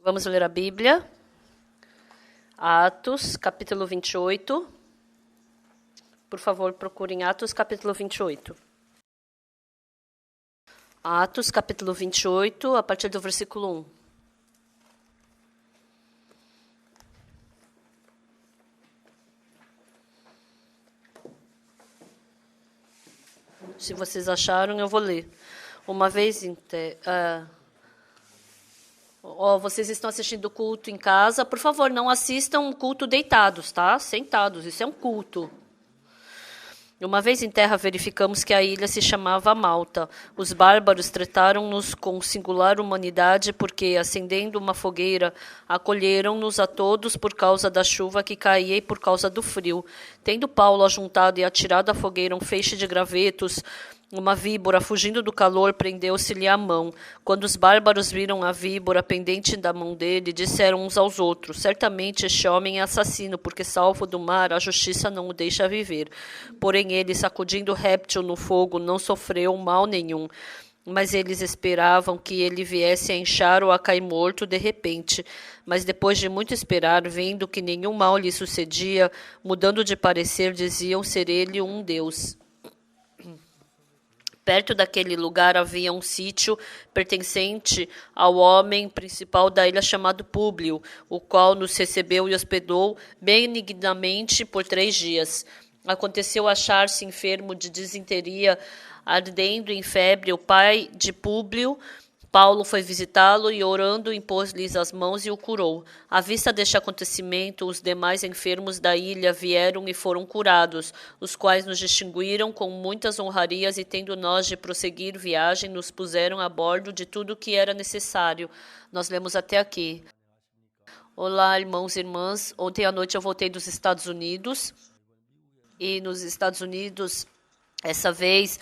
Vamos ler a Bíblia. Atos, capítulo 28. Por favor, procurem Atos, capítulo 28. Atos, capítulo 28, a partir do versículo 1. Se vocês acharam, eu vou ler. Uma vez vocês estão assistindo o culto em casa, por favor, não assistam o culto deitados, tá? Sentados, isso é um culto. Uma vez em terra, verificamos que a ilha se chamava Malta. Os bárbaros trataram-nos com singular humanidade, porque, acendendo uma fogueira, acolheram-nos a todos por causa da chuva que caía e por causa do frio. Tendo Paulo ajuntado e atirado à fogueira um feixe de gravetos, uma víbora, fugindo do calor, prendeu-se-lhe a mão. Quando os bárbaros viram a víbora pendente da mão dele, disseram uns aos outros: certamente este homem é assassino, porque, salvo do mar, a justiça não o deixa viver. Porém ele, sacudindo o réptil no fogo, não sofreu mal nenhum. Mas eles esperavam que ele viesse a inchar ou a cair morto de repente. Mas depois de muito esperar, vendo que nenhum mal lhe sucedia, mudando de parecer, diziam ser ele um deus. Perto daquele lugar havia um sítio pertencente ao homem principal da ilha chamado Públio, o qual nos recebeu e hospedou benignamente por 3 dias. Aconteceu achar-se enfermo de disenteria, ardendo em febre, o pai de Públio. Paulo foi visitá-lo e, orando, impôs-lhes as mãos e o curou. À vista deste acontecimento, os demais enfermos da ilha vieram e foram curados, os quais nos distinguiram com muitas honrarias e, tendo nós de prosseguir viagem, nos puseram a bordo de tudo o que era necessário. Nós lemos até aqui. Olá, irmãos e irmãs. Ontem à noite eu voltei dos Estados Unidos. E nos Estados Unidos, essa vez,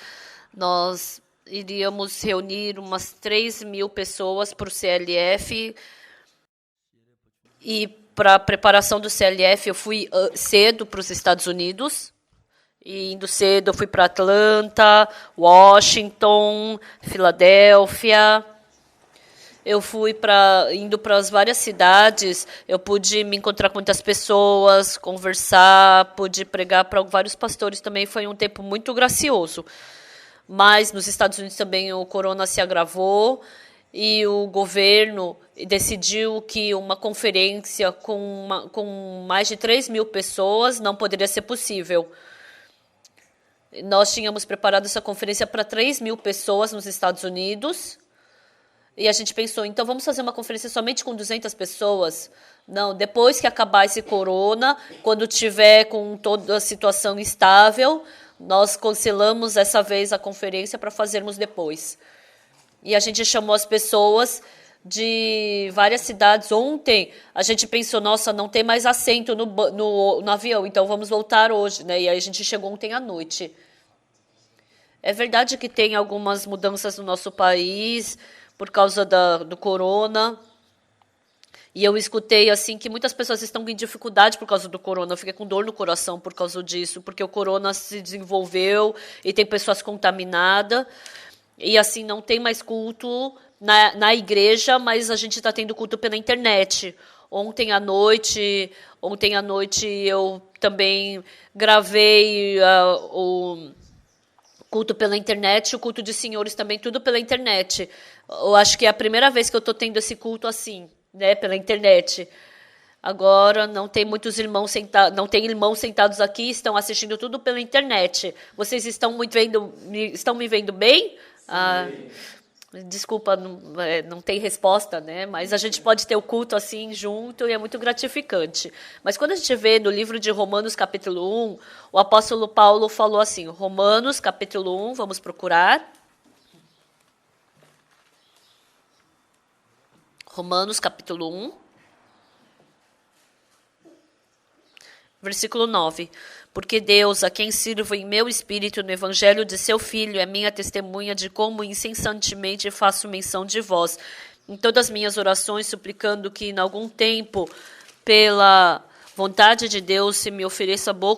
nós iríamos reunir umas 3.000 pessoas para o CLF. E para a preparação do CLF, eu fui cedo para os Estados Unidos. E indo cedo, eu fui para Atlanta, Washington, Filadélfia. Eu fui indo para as várias cidades, eu pude me encontrar com muitas pessoas, conversar, pude pregar para vários pastores também. Foi um tempo muito gracioso. Mas nos Estados Unidos também o corona se agravou e o governo decidiu que uma conferência com mais de 3.000 pessoas não poderia ser possível. Nós tínhamos preparado essa conferência para 3.000 pessoas nos Estados Unidos. E a gente pensou, então vamos fazer uma conferência somente com 200 pessoas? Não, depois que acabar esse corona, quando tiver com toda a situação estável, nós cancelamos essa vez a conferência para fazermos depois. E a gente chamou as pessoas de várias cidades. Ontem a gente pensou, nossa, não tem mais assento no avião, então vamos voltar hoje, né? E aí a gente chegou ontem à noite. É verdade que tem algumas mudanças no nosso país por causa do corona. E eu escutei assim que muitas pessoas estão em dificuldade por causa do corona. Eu fiquei com dor no coração por causa disso, porque o corona se desenvolveu e tem pessoas contaminadas. E assim, não tem mais culto na igreja, mas a gente está tendo culto pela internet. Ontem à noite eu também gravei o culto pela internet, o culto de senhores também, tudo pela internet. Eu acho que é a primeira vez que eu estou tendo esse culto assim, né, pela internet. Agora não tem muitos irmãos sentados, não tem irmãos sentados aqui, estão assistindo tudo pela internet. Vocês estão me vendo bem? Desculpa, não tem resposta, né? Mas a gente pode ter o culto assim junto e é muito gratificante. Mas quando a gente vê no livro de Romanos, capítulo 1, o apóstolo Paulo falou assim, Romanos, capítulo 1, vamos procurar. Romanos, capítulo 1, versículo 9. Porque Deus, a quem sirvo em meu espírito no evangelho de seu Filho, é minha testemunha de como incessantemente faço menção de vós, em todas as minhas orações, suplicando que, em algum tempo, pela Vontade de Deus se me ofereça boa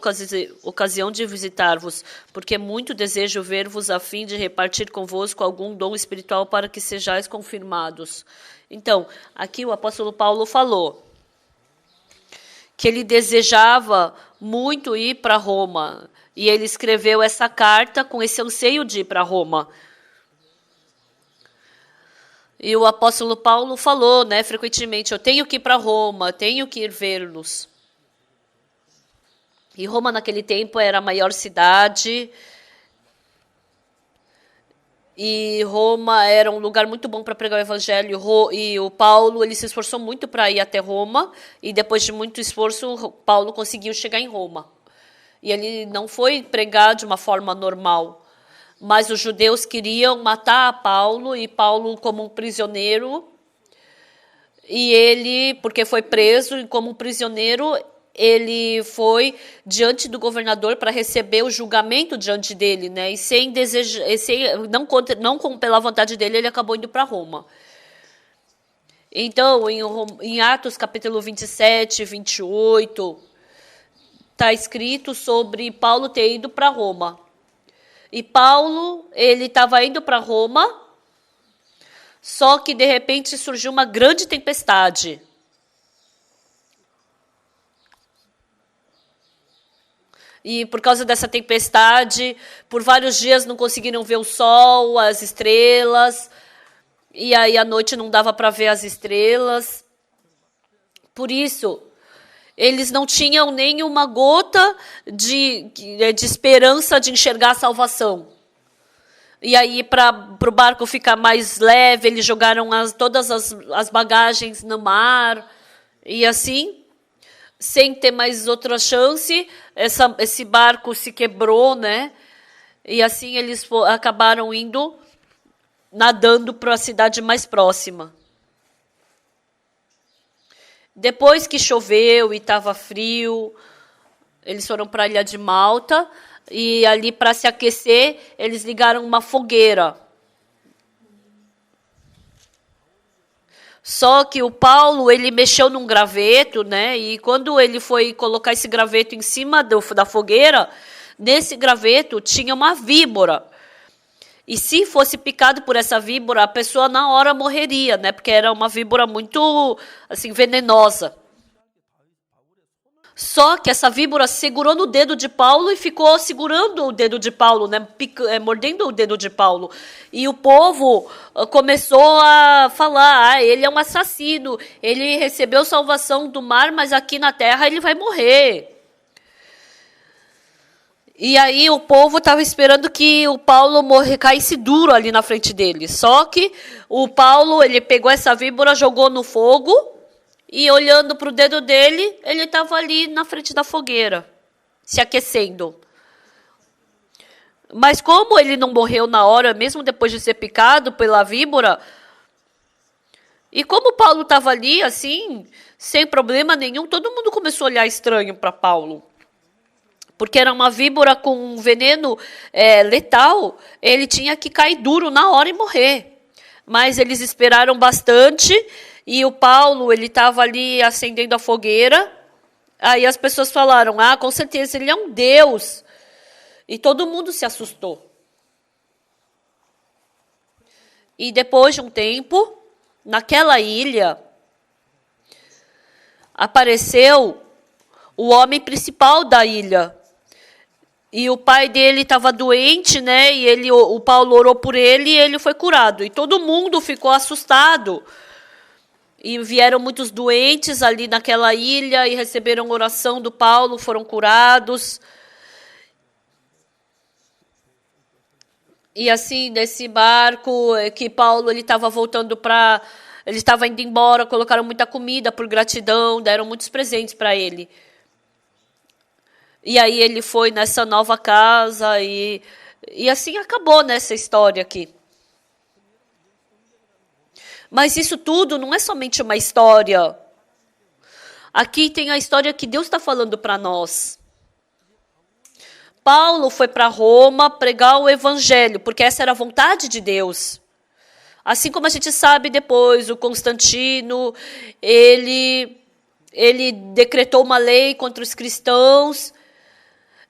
ocasião de visitar-vos, porque muito desejo ver-vos a fim de repartir convosco algum dom espiritual para que sejais confirmados. Então, aqui o apóstolo Paulo falou que ele desejava muito ir para Roma, e ele escreveu essa carta com esse anseio de ir para Roma. E o apóstolo Paulo falou, né, frequentemente, eu tenho que ir para Roma, tenho que ir vê-los. E Roma, naquele tempo, era a maior cidade. E Roma era um lugar muito bom para pregar o evangelho. E o Paulo, ele se esforçou muito para ir até Roma. E depois de muito esforço, Paulo conseguiu chegar em Roma. E ele não foi pregar de uma forma normal. Mas os judeus queriam matar Paulo, e Paulo como um prisioneiro. E ele, porque foi preso, e como um prisioneiro, ele foi diante do governador para receber o julgamento diante dele, né? E sem desejar, não pela vontade dele, ele acabou indo para Roma. Então, em Atos capítulo 27, 28, está escrito sobre Paulo ter ido para Roma. E Paulo, ele estava indo para Roma, só que de repente surgiu uma grande tempestade. E por causa dessa tempestade, por vários dias não conseguiram ver o sol, as estrelas. E aí à noite não dava para ver as estrelas. Por isso, eles não tinham nenhuma gota de esperança de enxergar a salvação. E aí, para o barco ficar mais leve, eles jogaram todas as bagagens no mar. E assim, sem ter mais outra chance, esse barco se quebrou, né? E assim eles acabaram nadando para a cidade mais próxima. Depois que choveu e estava frio, eles foram para a ilha de Malta, e ali para se aquecer, eles ligaram uma fogueira. Só que o Paulo, ele mexeu num graveto, né? E quando ele foi colocar esse graveto em cima da fogueira, nesse graveto tinha uma víbora. E se fosse picado por essa víbora, a pessoa na hora morreria, né? Porque era uma víbora muito, assim, venenosa. Só que essa víbora segurou no dedo de Paulo e ficou segurando o dedo de Paulo, né? Mordendo o dedo de Paulo. E o povo começou a falar, ele é um assassino, ele recebeu salvação do mar, mas aqui na terra ele vai morrer. E aí o povo estava esperando que o Paulo caísse duro ali na frente dele. Só que o Paulo, ele pegou essa víbora, jogou no fogo, e olhando para o dedo dele, ele estava ali na frente da fogueira, se aquecendo. Mas como ele não morreu na hora, mesmo depois de ser picado pela víbora, e como Paulo estava ali, assim, sem problema nenhum, todo mundo começou a olhar estranho para Paulo. Porque era uma víbora com um veneno letal, ele tinha que cair duro na hora e morrer. Mas eles esperaram bastante, e o Paulo, ele estava ali acendendo a fogueira. Aí as pessoas falaram, com certeza ele é um deus. E todo mundo se assustou. E depois de um tempo, naquela ilha, apareceu o homem principal da ilha. E o pai dele estava doente, né? E o Paulo orou por ele e ele foi curado. E todo mundo ficou assustado. E vieram muitos doentes ali naquela ilha e receberam oração do Paulo, foram curados. E assim, nesse barco que Paulo ele estava voltando para... Ele estava indo embora, colocaram muita comida por gratidão, deram muitos presentes para ele. E aí ele foi nessa nova casa e assim acabou nessa história aqui. Mas isso tudo não é somente uma história. Aqui tem a história que Deus está falando para nós. Paulo foi para Roma pregar o evangelho, porque essa era a vontade de Deus. Assim como a gente sabe depois, o Constantino, ele ele decretou uma lei contra os cristãos.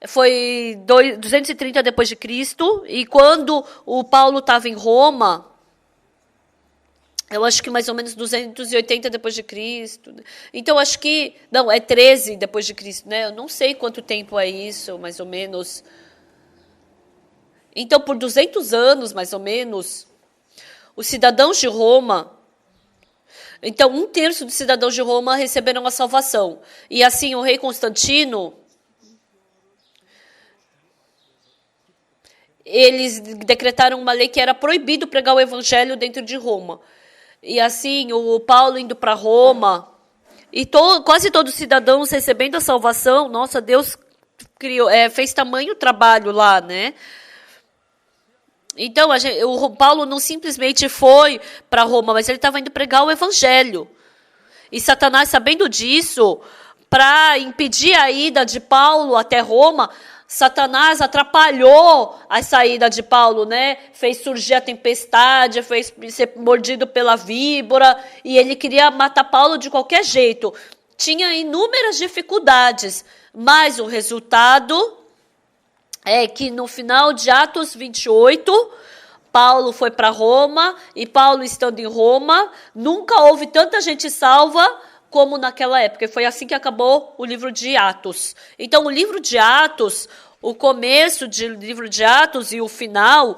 Foi 230 depois de Cristo. E quando o Paulo estava em Roma, eu acho que mais ou menos 280 depois de Cristo. Então, acho que... Não, é 13 depois de Cristo, né? Eu não sei quanto tempo é isso, mais ou menos. Então, por 200 anos, mais ou menos, os cidadãos de Roma... Então, 1/3 dos cidadãos de Roma receberam a salvação. E assim, o rei Constantino... Eles decretaram uma lei que era proibido pregar o evangelho dentro de Roma. E assim, o Paulo indo para Roma, e quase todos os cidadãos recebendo a salvação, nossa, Deus fez tamanho trabalho lá, né? Então, o Paulo não simplesmente foi para Roma, mas ele estava indo pregar o evangelho. E Satanás, sabendo disso, para impedir a ida de Paulo até Roma, Satanás atrapalhou a saída de Paulo, né? Fez surgir a tempestade, fez ser mordido pela víbora, e ele queria matar Paulo de qualquer jeito. Tinha inúmeras dificuldades, mas o resultado é que no final de Atos 28, Paulo foi para Roma, e Paulo estando em Roma, nunca houve tanta gente salva como naquela época. E foi assim que acabou o livro de Atos. Então, o livro de Atos, o começo do livro de Atos e o final,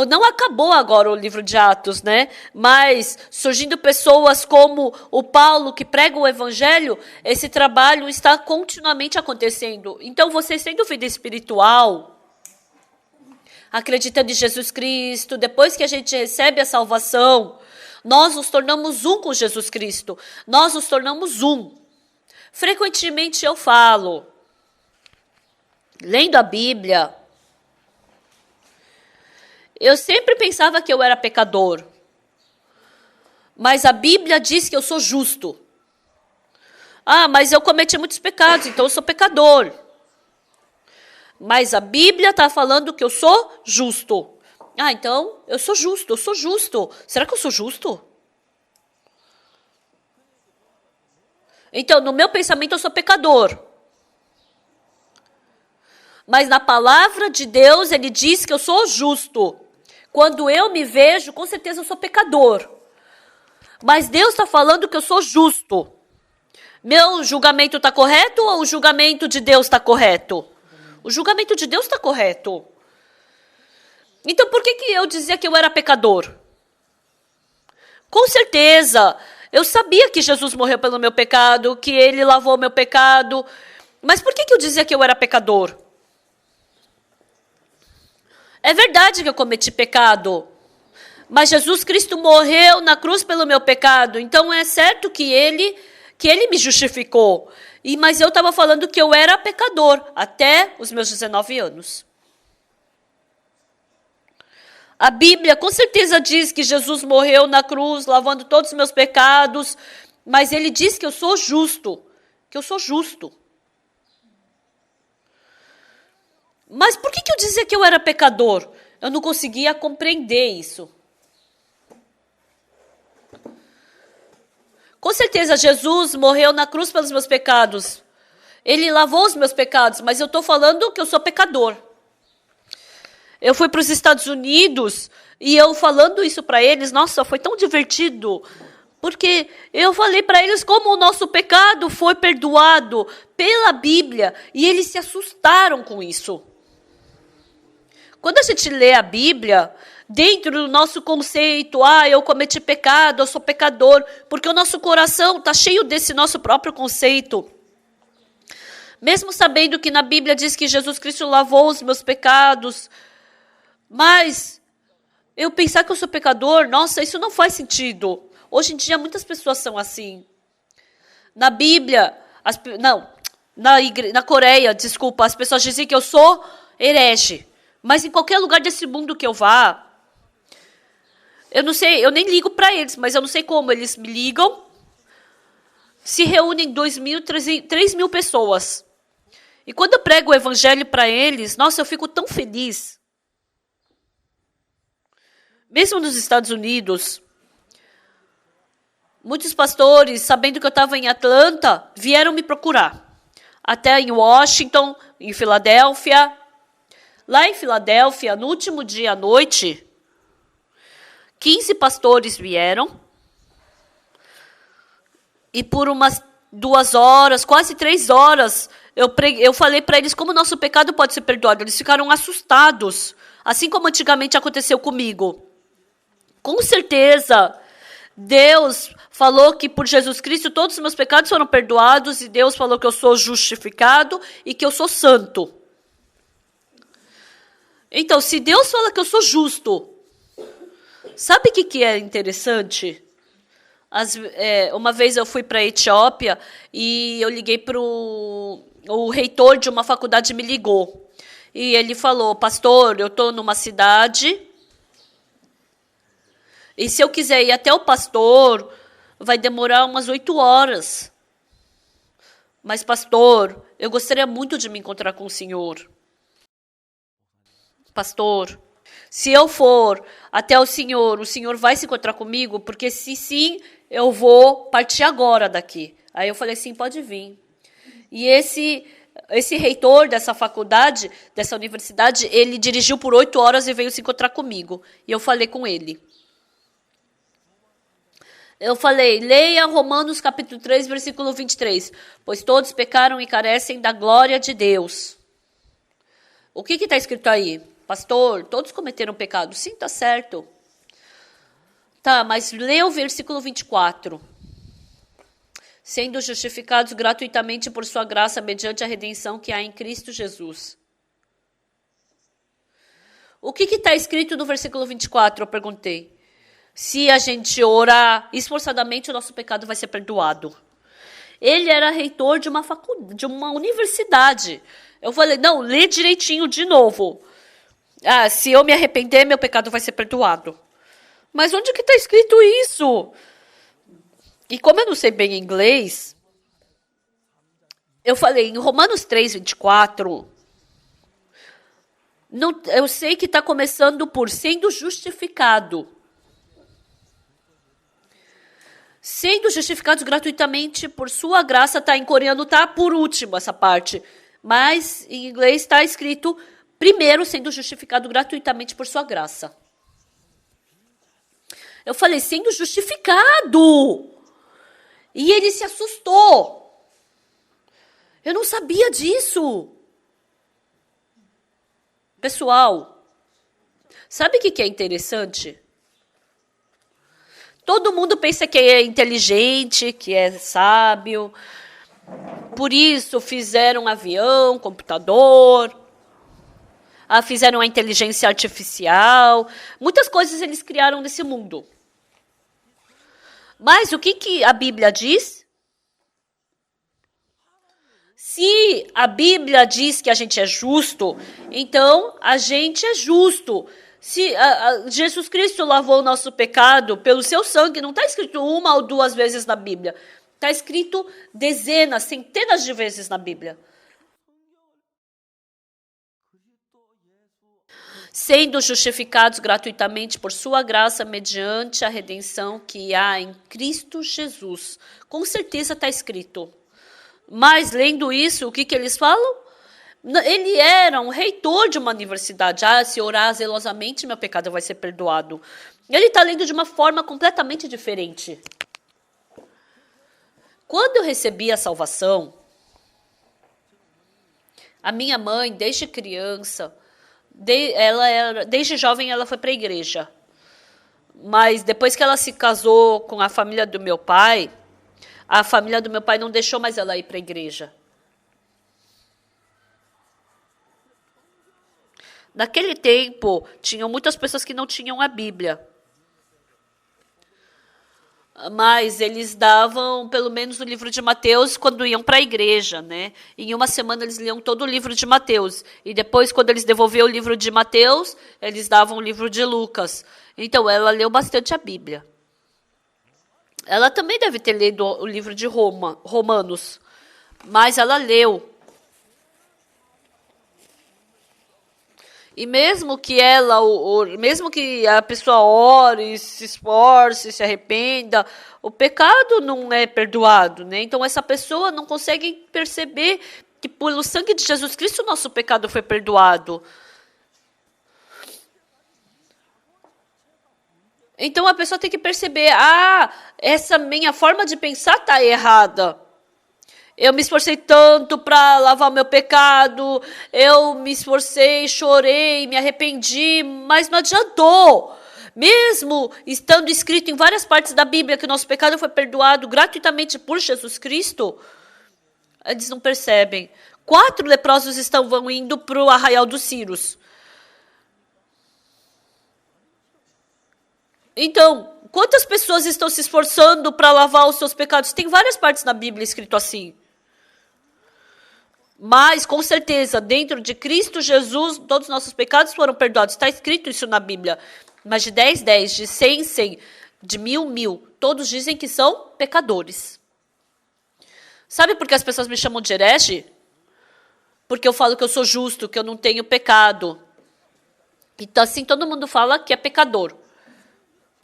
não acabou agora o livro de Atos, né? Mas, surgindo pessoas como o Paulo, que prega o evangelho, esse trabalho está continuamente acontecendo. Então, você sendo vida espiritual, acreditando em Jesus Cristo, depois que a gente recebe a salvação, nós nos tornamos um com Jesus Cristo. Nós nos tornamos um. Frequentemente eu falo, lendo a Bíblia, eu sempre pensava que eu era pecador. Mas a Bíblia diz que eu sou justo. Ah, mas eu cometi muitos pecados, então eu sou pecador. Mas a Bíblia está falando que eu sou justo. Ah, então, eu sou justo, eu sou justo. Será que eu sou justo? Então, no meu pensamento, eu sou pecador. Mas na palavra de Deus, ele diz que eu sou justo. Quando eu me vejo, com certeza eu sou pecador. Mas Deus está falando que eu sou justo. Meu julgamento está correto ou o julgamento de Deus está correto? O julgamento de Deus está correto. Então, por que eu dizia que eu era pecador? Com certeza, eu sabia que Jesus morreu pelo meu pecado, que ele lavou meu pecado. Mas por que eu dizia que eu era pecador? É verdade que eu cometi pecado. Mas Jesus Cristo morreu na cruz pelo meu pecado. Então, é certo que ele me justificou. Mas eu estava falando que eu era pecador até os meus 19 anos. A Bíblia com certeza diz que Jesus morreu na cruz, lavando todos os meus pecados, mas ele diz que eu sou justo, que eu sou justo. Mas por que eu dizia que eu era pecador? Eu não conseguia compreender isso. Com certeza, Jesus morreu na cruz pelos meus pecados. Ele lavou os meus pecados, mas eu estou falando que eu sou pecador. Eu fui para os Estados Unidos e eu falando isso para eles, nossa, foi tão divertido. Porque eu falei para eles como o nosso pecado foi perdoado pela Bíblia e eles se assustaram com isso. Quando a gente lê a Bíblia, dentro do nosso conceito, eu cometi pecado, eu sou pecador, porque o nosso coração está cheio desse nosso próprio conceito. Mesmo sabendo que na Bíblia diz que Jesus Cristo lavou os meus pecados, mas eu pensar que eu sou pecador, nossa, isso não faz sentido. Hoje em dia muitas pessoas são assim. Na Bíblia, na Coreia, desculpa, as pessoas dizem que eu sou herege. Mas em qualquer lugar desse mundo que eu vá, eu não sei, eu nem ligo para eles, mas eu não sei como eles me ligam. Se reúnem 2.000, 3.000 pessoas. E quando eu prego o evangelho para eles, nossa, eu fico tão feliz. Mesmo nos Estados Unidos, Muitos pastores, sabendo que eu estava em Atlanta, vieram me procurar. Até em Washington, em Filadélfia. Lá em Filadélfia, no último dia à noite, 15 pastores vieram. E por umas 2 horas, quase 3 horas, eu falei para eles como o nosso pecado pode ser perdoado. Eles ficaram assustados, assim como antigamente aconteceu comigo. Com certeza, Deus falou que por Jesus Cristo todos os meus pecados foram perdoados e Deus falou que eu sou justificado e que eu sou santo. Então, se Deus fala que eu sou justo, sabe o que é interessante? Uma vez eu fui para a Etiópia e eu liguei para o reitor de uma faculdade me ligou. E ele falou, pastor, eu estou numa cidade e se eu quiser ir até o pastor, vai demorar umas 8 horas. Mas, pastor, eu gostaria muito de me encontrar com o senhor. Pastor, se eu for até o senhor vai se encontrar comigo? Porque se sim, eu vou partir agora daqui. Aí eu falei assim, pode vir. E esse reitor dessa faculdade, dessa universidade, ele dirigiu por 8 horas e veio se encontrar comigo. E eu falei com ele. Eu falei, leia Romanos capítulo 3, versículo 23. Pois todos pecaram e carecem da glória de Deus. O que está escrito aí? Pastor, todos cometeram pecado. Sim, está certo. Tá, mas leia o versículo 24. Sendo justificados gratuitamente por sua graça mediante a redenção que há em Cristo Jesus. O que está escrito no versículo 24? Eu perguntei. Se a gente orar esforçadamente, o nosso pecado vai ser perdoado. Ele era reitor de uma universidade. Eu falei, não, lê direitinho de novo. Se eu me arrepender, meu pecado vai ser perdoado. Mas onde que está escrito isso? E como eu não sei bem inglês, eu falei, em Romanos 3, 24, eu sei que está começando por sendo justificado. Sendo justificados gratuitamente por sua graça, está em coreano, está por último essa parte. Mas em inglês está escrito, primeiro sendo justificado gratuitamente por sua graça. Eu falei, sendo justificado. E ele se assustou. Eu não sabia disso. Pessoal, sabe o que é interessante? Todo mundo pensa que é inteligente, que é sábio. Por isso fizeram avião, computador. Fizeram a inteligência artificial. Muitas coisas eles criaram nesse mundo. Mas o que a Bíblia diz? Se a Bíblia diz que a gente é justo, então a gente é justo. Se Jesus Cristo lavou o nosso pecado pelo seu sangue, não está escrito 1 ou 2 vezes na Bíblia. Está escrito dezenas, centenas de vezes na Bíblia. Sendo justificados gratuitamente por sua graça mediante a redenção que há em Cristo Jesus. Com certeza está escrito. Mas, lendo isso, o que eles falam? Ele era um reitor de uma universidade. Se orar zelosamente, meu pecado vai ser perdoado. Ele está lendo de uma forma completamente diferente. Quando eu recebi a salvação, a minha mãe, desde criança, desde jovem, ela foi para a igreja. Mas depois que ela se casou com a família do meu pai, a família do meu pai não deixou mais ela ir para a igreja. Naquele tempo, tinham muitas pessoas que não tinham a Bíblia. Mas eles davam, pelo menos, o livro de Mateus quando iam para a igreja, né? Em uma semana eles liam todo o livro de Mateus. E depois, quando eles devolviam o livro de Mateus, eles davam o livro de Lucas. Então, ela leu bastante a Bíblia. Ela também deve ter lido o livro de Romanos. Mas ela leu. E mesmo que mesmo que a pessoa ore, se esforce, se arrependa, o pecado não é perdoado, né? Então essa pessoa não consegue perceber que pelo sangue de Jesus Cristo o nosso pecado foi perdoado. Então a pessoa tem que perceber, essa minha forma de pensar está errada. Eu me esforcei tanto para lavar o meu pecado, eu me esforcei, chorei, me arrependi, mas não adiantou. Mesmo estando escrito em várias partes da Bíblia que o nosso pecado foi perdoado gratuitamente por Jesus Cristo, eles não percebem. 4 leprosos vão indo para o arraial dos Círios. Então, quantas pessoas estão se esforçando para lavar os seus pecados? Tem várias partes na Bíblia escrito assim. Mas, com certeza, dentro de Cristo Jesus, todos os nossos pecados foram perdoados. Está escrito isso na Bíblia. Mas de 10, 10, de 100, 100, de 1000, 1000, todos dizem que são pecadores. Sabe por que as pessoas me chamam de herege? Porque eu falo que eu sou justo, que eu não tenho pecado. Então, assim, todo mundo fala que é pecador.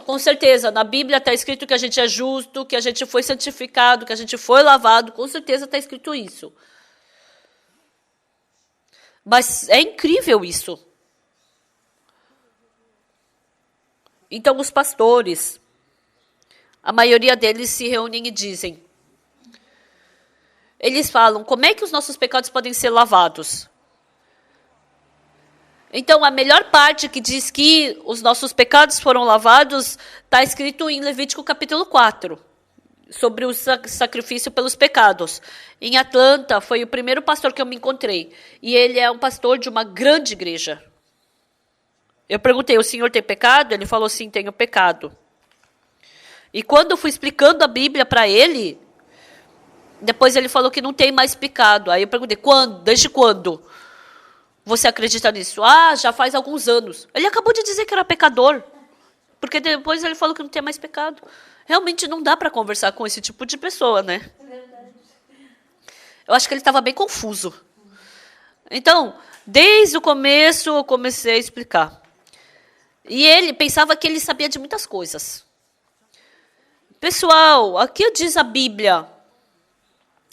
Com certeza, na Bíblia está escrito que a gente é justo, que a gente foi santificado, que a gente foi lavado. Com certeza está escrito isso. Mas é incrível isso. Então, os pastores, a maioria deles se reúnem e dizem, eles falam, como é que os nossos pecados podem ser lavados? Então, a melhor parte que diz que os nossos pecados foram lavados está escrito em Levítico capítulo 4, sobre o sacrifício pelos pecados. Em Atlanta, foi o primeiro pastor que eu me encontrei. E ele é um pastor de uma grande igreja. Eu perguntei, o senhor tem pecado? Ele falou, sim, tenho pecado. E quando eu fui explicando a Bíblia para ele, depois ele falou que não tem mais pecado. Aí eu perguntei, quando? Desde quando você acredita nisso? Já faz alguns anos. Ele acabou de dizer que era pecador. Porque depois ele falou que não tem mais pecado. Realmente não dá para conversar com esse tipo de pessoa, né? Eu acho que ele estava bem confuso. Então, desde o começo, eu comecei a explicar. E ele pensava que ele sabia de muitas coisas. Pessoal, aqui diz a Bíblia,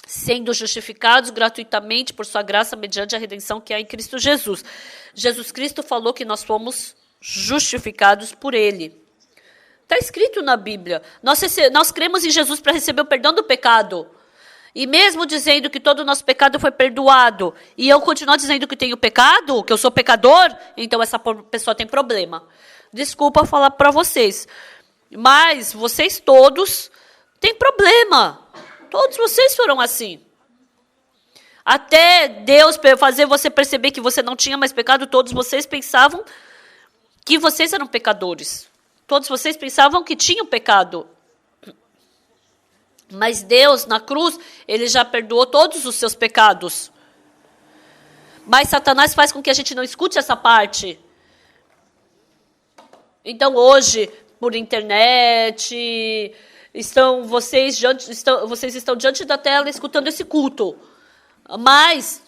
sendo justificados gratuitamente por sua graça mediante a redenção que há em Cristo Jesus. Jesus Cristo falou que nós fomos justificados por ele. Está escrito na Bíblia. Nós cremos em Jesus para receber o perdão do pecado. E mesmo dizendo que todo o nosso pecado foi perdoado, e eu continuar dizendo que tenho pecado, que eu sou pecador, então essa pessoa tem problema. Desculpa falar para vocês. Mas vocês todos têm problema. Todos vocês foram assim. Até Deus fazer você perceber que você não tinha mais pecado, todos vocês pensavam que vocês eram pecadores. Todos vocês pensavam que tinham pecado. Mas Deus, na cruz, ele já perdoou todos os seus pecados. Mas Satanás faz com que a gente não escute essa parte. Então, hoje, por internet, vocês estão diante da tela escutando esse culto. Mas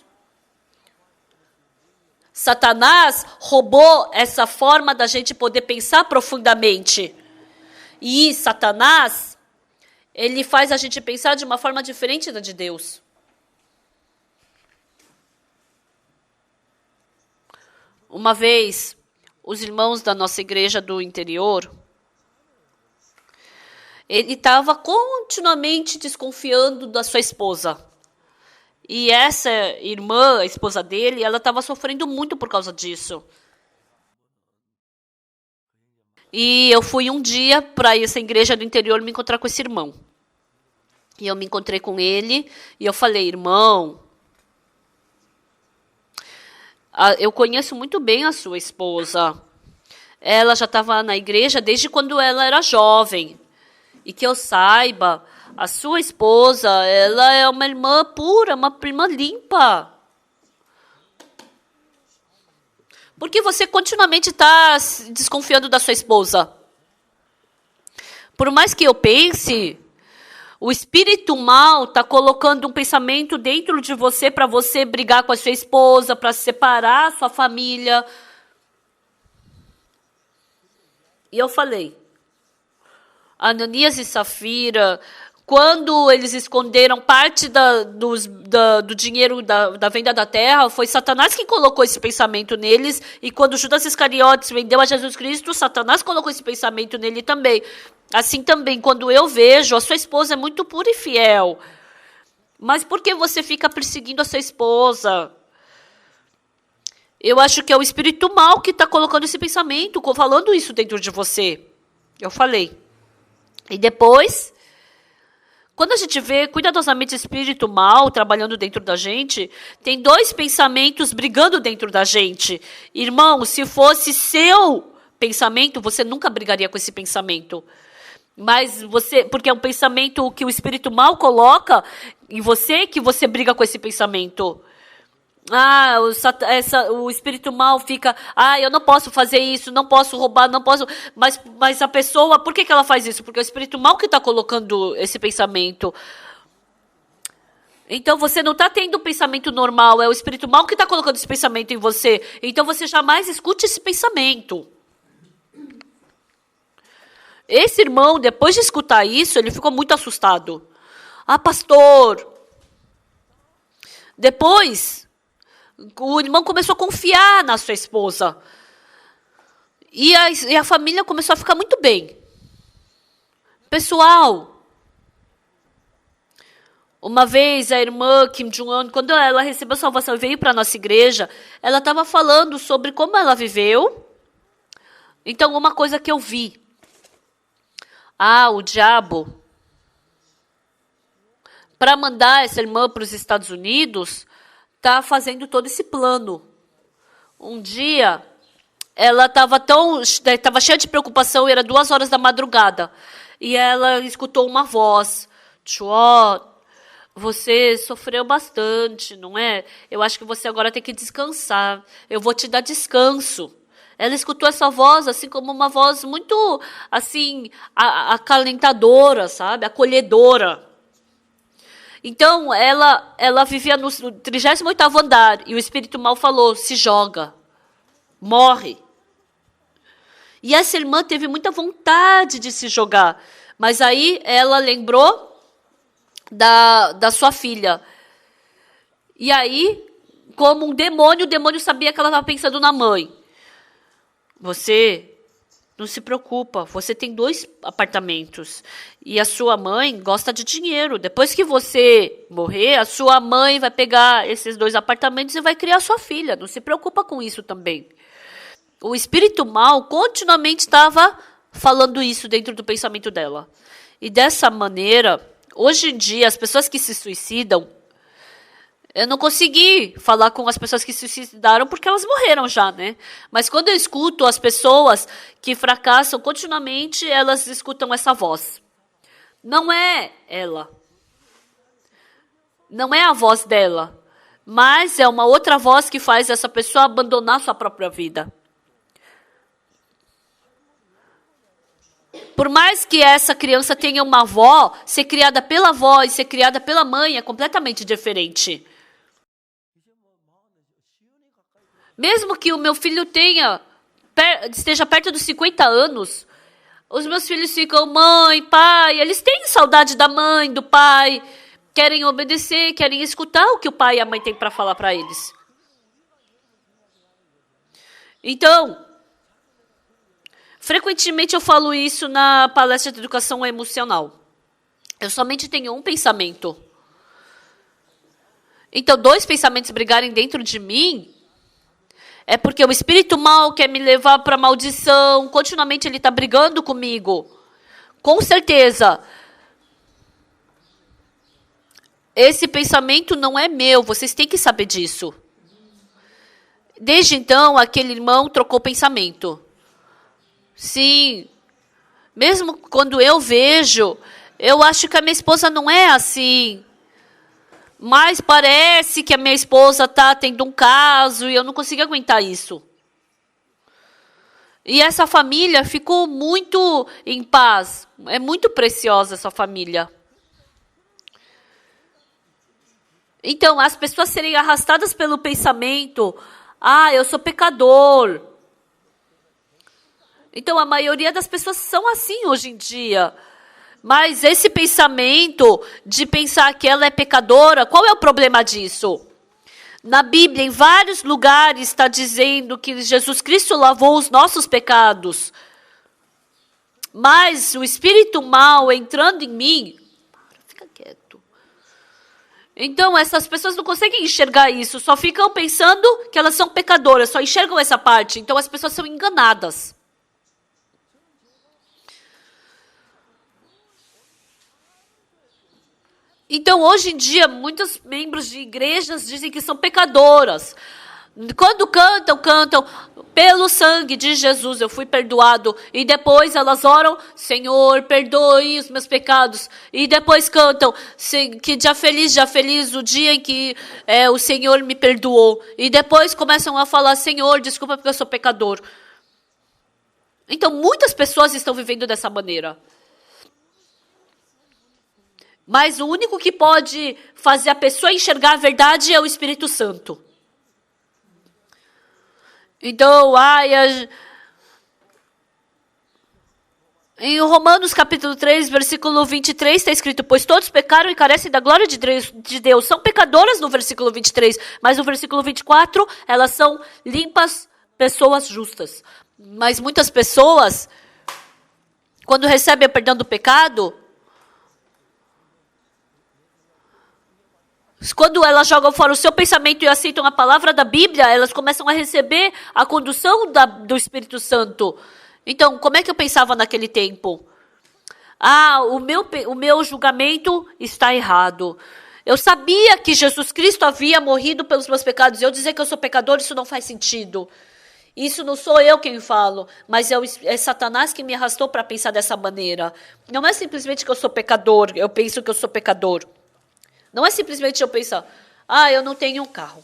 Satanás roubou essa forma da gente poder pensar profundamente. E Satanás, ele faz a gente pensar de uma forma diferente da de Deus. Uma vez, os irmãos da nossa igreja do interior, ele estava continuamente desconfiando da sua esposa. E essa irmã, a esposa dele, ela estava sofrendo muito por causa disso. E eu fui um dia para essa igreja do interior me encontrar com esse irmão. E eu me encontrei com ele e eu falei, irmão, eu conheço muito bem a sua esposa. Ela já estava na igreja desde quando ela era jovem. E que eu saiba, a sua esposa, ela é uma irmã pura, uma irmã limpa. Por que você continuamente está desconfiando da sua esposa? Por mais que eu pense, o espírito mal está colocando um pensamento dentro de você para você brigar com a sua esposa, para separar a sua família. E eu falei, Ananias e Safira, quando eles esconderam parte do dinheiro da venda da terra, foi Satanás que colocou esse pensamento neles, e quando Judas Iscariotes vendeu a Jesus Cristo, Satanás colocou esse pensamento nele também. Assim também, quando eu vejo, a sua esposa é muito pura e fiel, mas por que você fica perseguindo a sua esposa? Eu acho que é o espírito mal que está colocando esse pensamento, falando isso dentro de você. Eu falei. E depois, quando a gente vê cuidadosamente espírito mal trabalhando dentro da gente, tem dois pensamentos brigando dentro da gente. Irmão, se fosse seu pensamento, você nunca brigaria com esse pensamento. Mas porque é um pensamento que o espírito mal coloca em você, que você briga com esse pensamento. O espírito mal fica, eu não posso fazer isso, não posso roubar, não posso. Mas a pessoa, por que ela faz isso? Porque é o espírito mal que está colocando esse pensamento. Então você não está tendo um pensamento normal, é o espírito mal que está colocando esse pensamento em você. Então você jamais escute esse pensamento. Esse irmão, depois de escutar isso, ele ficou muito assustado. Pastor. Depois, o irmão começou a confiar na sua esposa. E a família começou a ficar muito bem. Pessoal, uma vez a irmã Kim Jong-un, quando ela recebeu a salvação e veio para a nossa igreja, ela estava falando sobre como ela viveu. Então, uma coisa que eu vi. O diabo, para mandar essa irmã para os Estados Unidos, está fazendo todo esse plano. Um dia, ela estava cheia de preocupação, era 2h da madrugada, e ela escutou uma voz. Tchô, você sofreu bastante, não é? Eu acho que você agora tem que descansar. Eu vou te dar descanso. Ela escutou essa voz, assim, como uma voz muito, assim, acalentadora, sabe? Acolhedora. Então, ela vivia no 38º andar, e o espírito mal falou, se joga, morre. E essa irmã teve muita vontade de se jogar, mas aí ela lembrou da sua filha. E aí, como um demônio, o demônio sabia que ela estava pensando na mãe. Você não se preocupa, você tem 2 apartamentos e a sua mãe gosta de dinheiro. Depois que você morrer, a sua mãe vai pegar esses 2 apartamentos e vai criar sua filha. Não se preocupa com isso também. O espírito mal continuamente estava falando isso dentro do pensamento dela. E dessa maneira, hoje em dia, as pessoas que se suicidam, eu não consegui falar com as pessoas que se suicidaram porque elas morreram já, né? Mas quando eu escuto as pessoas que fracassam continuamente, elas escutam essa voz. Não é ela. Não é a voz dela. Mas é uma outra voz que faz essa pessoa abandonar sua própria vida. Por mais que essa criança tenha uma avó, ser criada pela avó e ser criada pela mãe é completamente diferente. Mesmo que o meu filho esteja perto dos 50 anos, os meus filhos ficam, mãe, pai, eles têm saudade da mãe, do pai, querem obedecer, querem escutar o que o pai e a mãe têm para falar para eles. Então, frequentemente eu falo isso na palestra de educação emocional. Eu somente tenho um pensamento. Então, 2 pensamentos brigarem dentro de mim, é porque o espírito mal quer me levar para maldição. Continuamente ele está brigando comigo. Com certeza. Esse pensamento não é meu. Vocês têm que saber disso. Desde então, aquele irmão trocou pensamento. Sim. Mesmo quando eu vejo, eu acho que a minha esposa não é assim. Mas parece que a minha esposa está tendo um caso e eu não consigo aguentar isso. E essa família ficou muito em paz. É muito preciosa essa família. Então, as pessoas serem arrastadas pelo pensamento, eu sou pecador. Então, a maioria das pessoas são assim hoje em dia. Mas esse pensamento de pensar que ela é pecadora, qual é o problema disso? Na Bíblia, em vários lugares, está dizendo que Jesus Cristo lavou os nossos pecados. Mas o espírito mal entrando em mim... Fica quieto. Então, essas pessoas não conseguem enxergar isso, só ficam pensando que elas são pecadoras, só enxergam essa parte. Então, as pessoas são enganadas. Então, hoje em dia, muitos membros de igrejas dizem que são pecadoras. Quando cantam, pelo sangue de Jesus eu fui perdoado. E depois elas oram, Senhor, perdoe os meus pecados. E depois cantam, que já feliz o dia em que o Senhor me perdoou. E depois começam a falar, Senhor, desculpa porque eu sou pecador. Então, muitas pessoas estão vivendo dessa maneira. Mas o único que pode fazer a pessoa enxergar a verdade é o Espírito Santo. Então, em Romanos capítulo 3, versículo 23, está escrito, pois todos pecaram e carecem da glória de Deus. São pecadoras no versículo 23, mas no versículo 24, elas são limpas, pessoas justas. Mas muitas pessoas, quando recebem o perdão do pecado, quando elas jogam fora o seu pensamento e aceitam a palavra da Bíblia, elas começam a receber a condução do Espírito Santo. Então, como é que eu pensava naquele tempo? O meu julgamento está errado. Eu sabia que Jesus Cristo havia morrido pelos meus pecados. Eu dizer que eu sou pecador, isso não faz sentido. Isso não sou eu quem falo, mas é Satanás que me arrastou para pensar dessa maneira. Não é simplesmente que eu sou pecador, eu penso que eu sou pecador. Não é simplesmente eu pensar, eu não tenho um carro.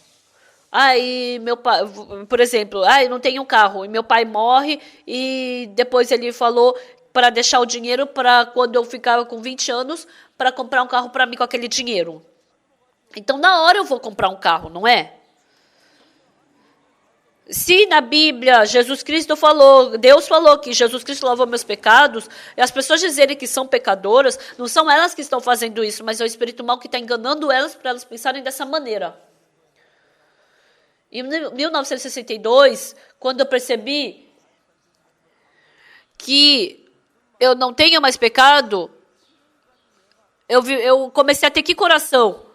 E meu pai, por exemplo, eu não tenho um carro. E meu pai morre e depois ele falou para deixar o dinheiro para quando eu ficava com 20 anos, para comprar um carro para mim com aquele dinheiro. Então, na hora eu vou comprar um carro, não é? Se na Bíblia Jesus Cristo falou, Deus falou que Jesus Cristo lavou meus pecados, e as pessoas dizerem que são pecadoras, não são elas que estão fazendo isso, mas é o espírito mal que está enganando elas para elas pensarem dessa maneira. Em 1962, quando eu percebi que eu não tenho mais pecado, eu comecei a ter que coração?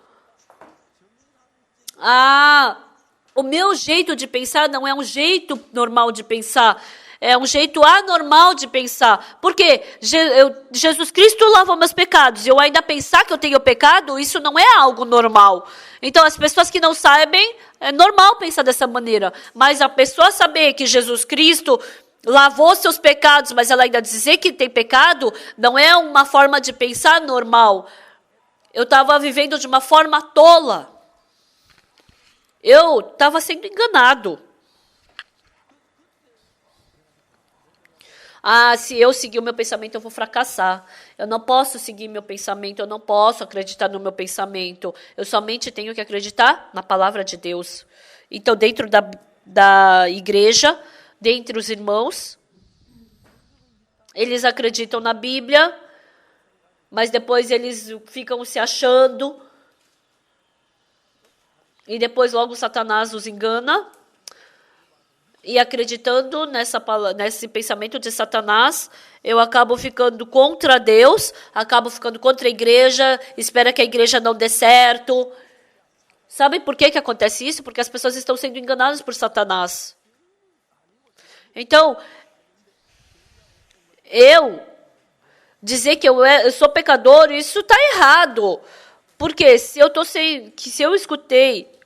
O meu jeito de pensar não é um jeito normal de pensar. É um jeito anormal de pensar. Porque Jesus Cristo lavou meus pecados. E eu ainda pensar que eu tenho pecado, isso não é algo normal. Então, as pessoas que não sabem, é normal pensar dessa maneira. Mas a pessoa saber que Jesus Cristo lavou seus pecados, mas ela ainda dizer que tem pecado, não é uma forma de pensar normal. Eu estava vivendo de uma forma tola. Eu estava sendo enganado. Se eu seguir o meu pensamento, eu vou fracassar. Eu não posso seguir meu pensamento, eu não posso acreditar no meu pensamento. Eu somente tenho que acreditar na palavra de Deus. Então, dentro da igreja, dentre os irmãos, eles acreditam na Bíblia, mas depois eles ficam se achando. E depois logo Satanás os engana. E acreditando nesse pensamento de Satanás, eu acabo ficando contra Deus, acabo ficando contra a igreja, espero que a igreja não dê certo. Sabe por que acontece isso? Porque as pessoas estão sendo enganadas por Satanás. Então, eu dizer que eu sou pecador, isso está errado. Porque se eu escutei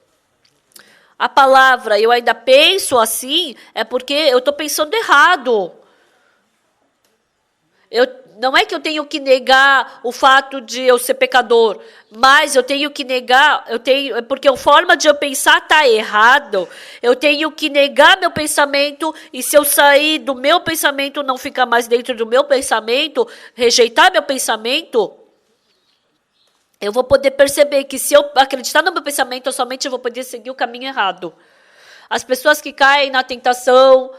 a palavra, eu ainda penso assim, é porque eu estou pensando errado. Não é que eu tenho que negar o fato de eu ser pecador, mas eu tenho que negar, porque a forma de eu pensar está errado. Eu tenho que negar meu pensamento, e se eu sair do meu pensamento, não ficar mais dentro do meu pensamento, rejeitar meu pensamento, eu vou poder perceber que se eu acreditar no meu pensamento, eu somente vou poder seguir o caminho errado. As pessoas que caem na tentação...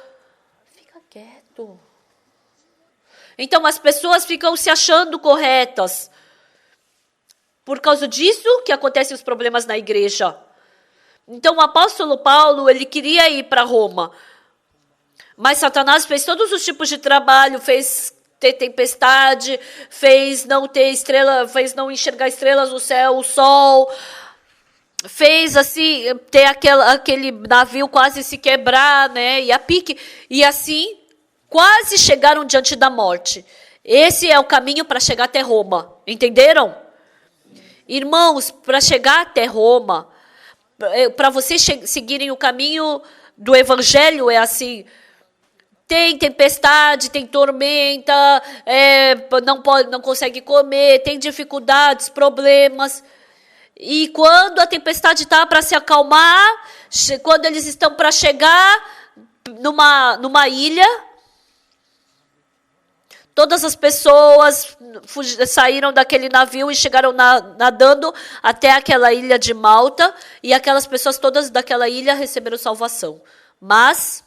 Fica quieto. Então as pessoas ficam se achando corretas. Por causa disso que acontecem os problemas na igreja. Então o apóstolo Paulo, ele queria ir para Roma. Mas Satanás fez todos os tipos de trabalho, fez ter tempestade, fez não ter estrela, fez não enxergar estrelas no céu, o sol, fez assim, ter aquele navio quase se quebrar, né? E a pique. E assim, quase chegaram diante da morte. Esse é o caminho para chegar até Roma. Entenderam? Irmãos, para chegar até Roma, para vocês seguirem o caminho do evangelho, é assim: tem tempestade, tem tormenta, não consegue comer, tem dificuldades, problemas. E quando a tempestade está para se acalmar, quando eles estão para chegar numa ilha, todas as pessoas saíram daquele navio e chegaram nadando até aquela ilha de Malta, e aquelas pessoas todas daquela ilha receberam salvação. Mas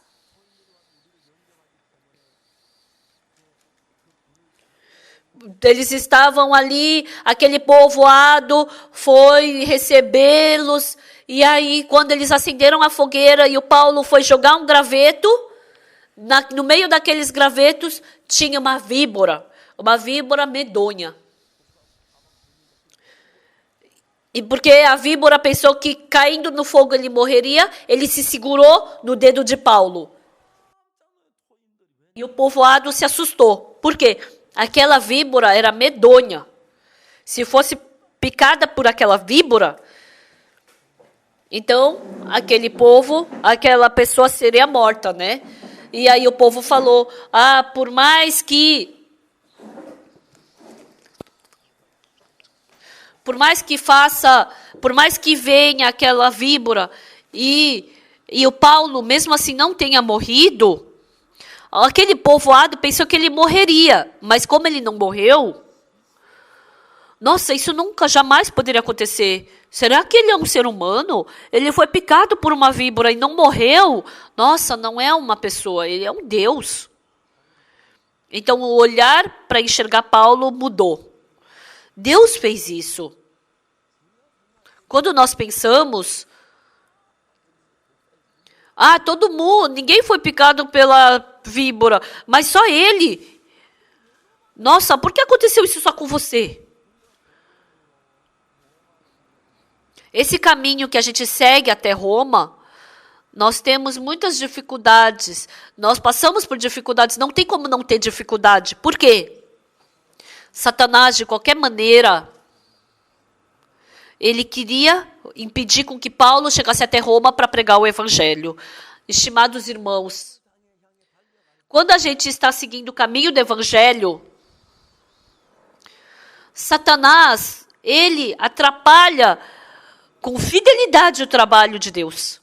eles estavam ali, aquele povoado foi recebê-los, e aí quando eles acenderam a fogueira e o Paulo foi jogar um graveto, no meio daqueles gravetos tinha uma víbora medonha. E porque a víbora pensou que caindo no fogo ele morreria, ele se segurou no dedo de Paulo. E o povoado se assustou. Por quê? Aquela víbora era medonha. Se fosse picada por aquela víbora, então aquela pessoa seria morta, né? E aí o povo falou: por mais que venha aquela víbora e o Paulo mesmo assim não tenha morrido, aquele povoado pensou que ele morreria, mas como ele não morreu, nossa, isso nunca, jamais poderia acontecer. Será que ele é um ser humano? Ele foi picado por uma víbora e não morreu? Nossa, não é uma pessoa, ele é um Deus. Então o olhar para enxergar Paulo mudou. Deus fez isso. Quando nós pensamos, todo mundo, ninguém foi picado pela víbora, mas só ele. Nossa, por que aconteceu isso só com você? Esse caminho que a gente segue até Roma, nós temos muitas dificuldades. Nós passamos por dificuldades, não tem como não ter dificuldade. Por quê? Satanás, de qualquer maneira, ele queria impedir com que Paulo chegasse até Roma para pregar o evangelho. Estimados irmãos, quando a gente está seguindo o caminho do evangelho, Satanás, ele atrapalha com fidelidade o trabalho de Deus.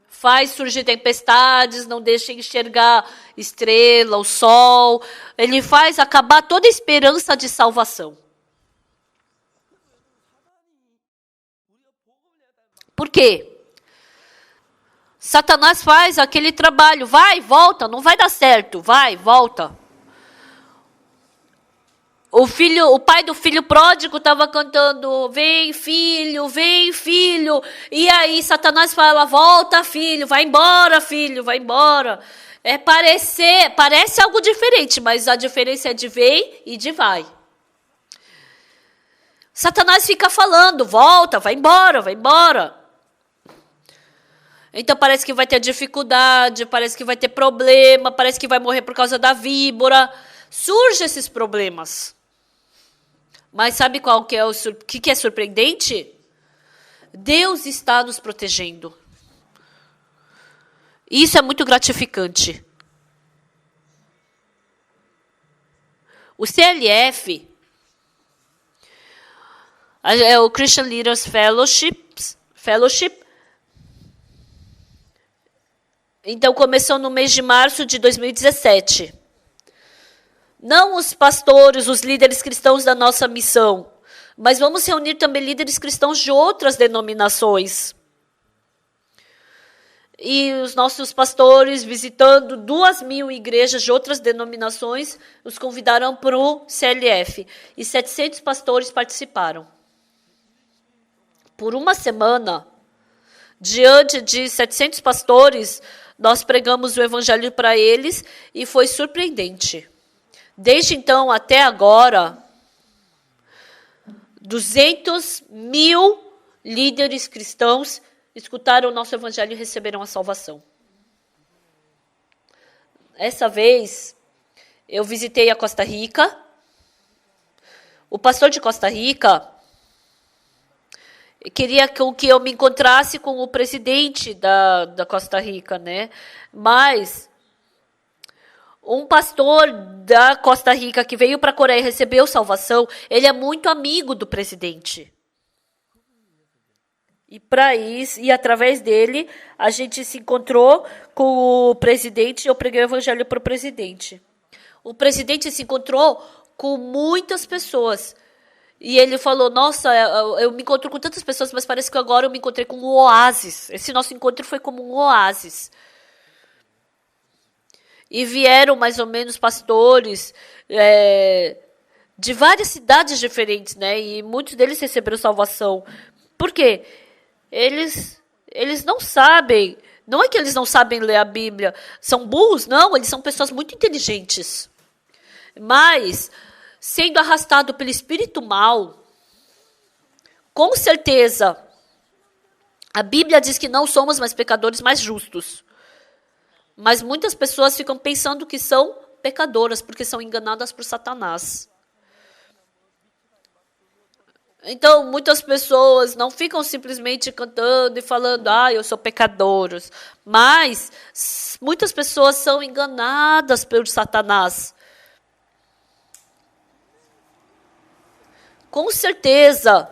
Faz surgir tempestades, não deixa enxergar estrela, o sol. Ele faz acabar toda a esperança de salvação. Por quê? Satanás faz aquele trabalho, vai, volta, não vai dar certo, vai, volta. O pai do filho pródigo estava cantando: vem filho, vem filho. E aí Satanás fala: volta filho, vai embora filho, vai embora. Parece algo diferente, mas a diferença é de vem e de vai. Satanás fica falando: volta, vai embora, vai embora. Então parece que vai ter dificuldade, parece que vai ter problema, parece que vai morrer por causa da víbora. Surgem esses problemas. Mas sabe qual que é que é surpreendente? Deus está nos protegendo. Isso é muito gratificante. O CLF, é o Christian Leaders Fellowship. Então começou no mês de março de 2017. Não os pastores, os líderes cristãos da nossa missão, mas vamos reunir também líderes cristãos de outras denominações. e os nossos pastores, visitando 2.000 igrejas de outras denominações, os convidaram para o CLF. E 700 pastores participaram. Por uma semana, diante de 700 pastores, nós pregamos o evangelho para eles e foi surpreendente. Desde então até agora, 200.000 líderes cristãos escutaram o nosso evangelho e receberam a salvação. Essa vez, eu visitei a Costa Rica. O pastor de Costa Rica queria que eu me encontrasse com o presidente da Costa Rica, né? Mas um pastor da Costa Rica que veio para a Coreia e recebeu salvação, ele é muito amigo do presidente. E para isso, e através dele, a gente se encontrou com o presidente e eu preguei o evangelho para o presidente. O presidente se encontrou com muitas pessoas. E ele falou, nossa, eu me encontro com tantas pessoas, mas parece que agora eu me encontrei com um oásis. Esse nosso encontro foi como um oásis. E vieram mais ou menos pastores de várias cidades diferentes, né? E muitos deles receberam salvação. Por quê? Eles não sabem, não é que eles não sabem ler a Bíblia, são burros, não, eles são pessoas muito inteligentes. Mas, sendo arrastado pelo espírito mal, com certeza, a Bíblia diz que não somos mais pecadores, mas justos. Mas muitas pessoas ficam pensando que são pecadoras, porque são enganadas por Satanás. Então, muitas pessoas não ficam simplesmente cantando e falando, eu sou pecadoros. Mas muitas pessoas são enganadas por Satanás. Com certeza,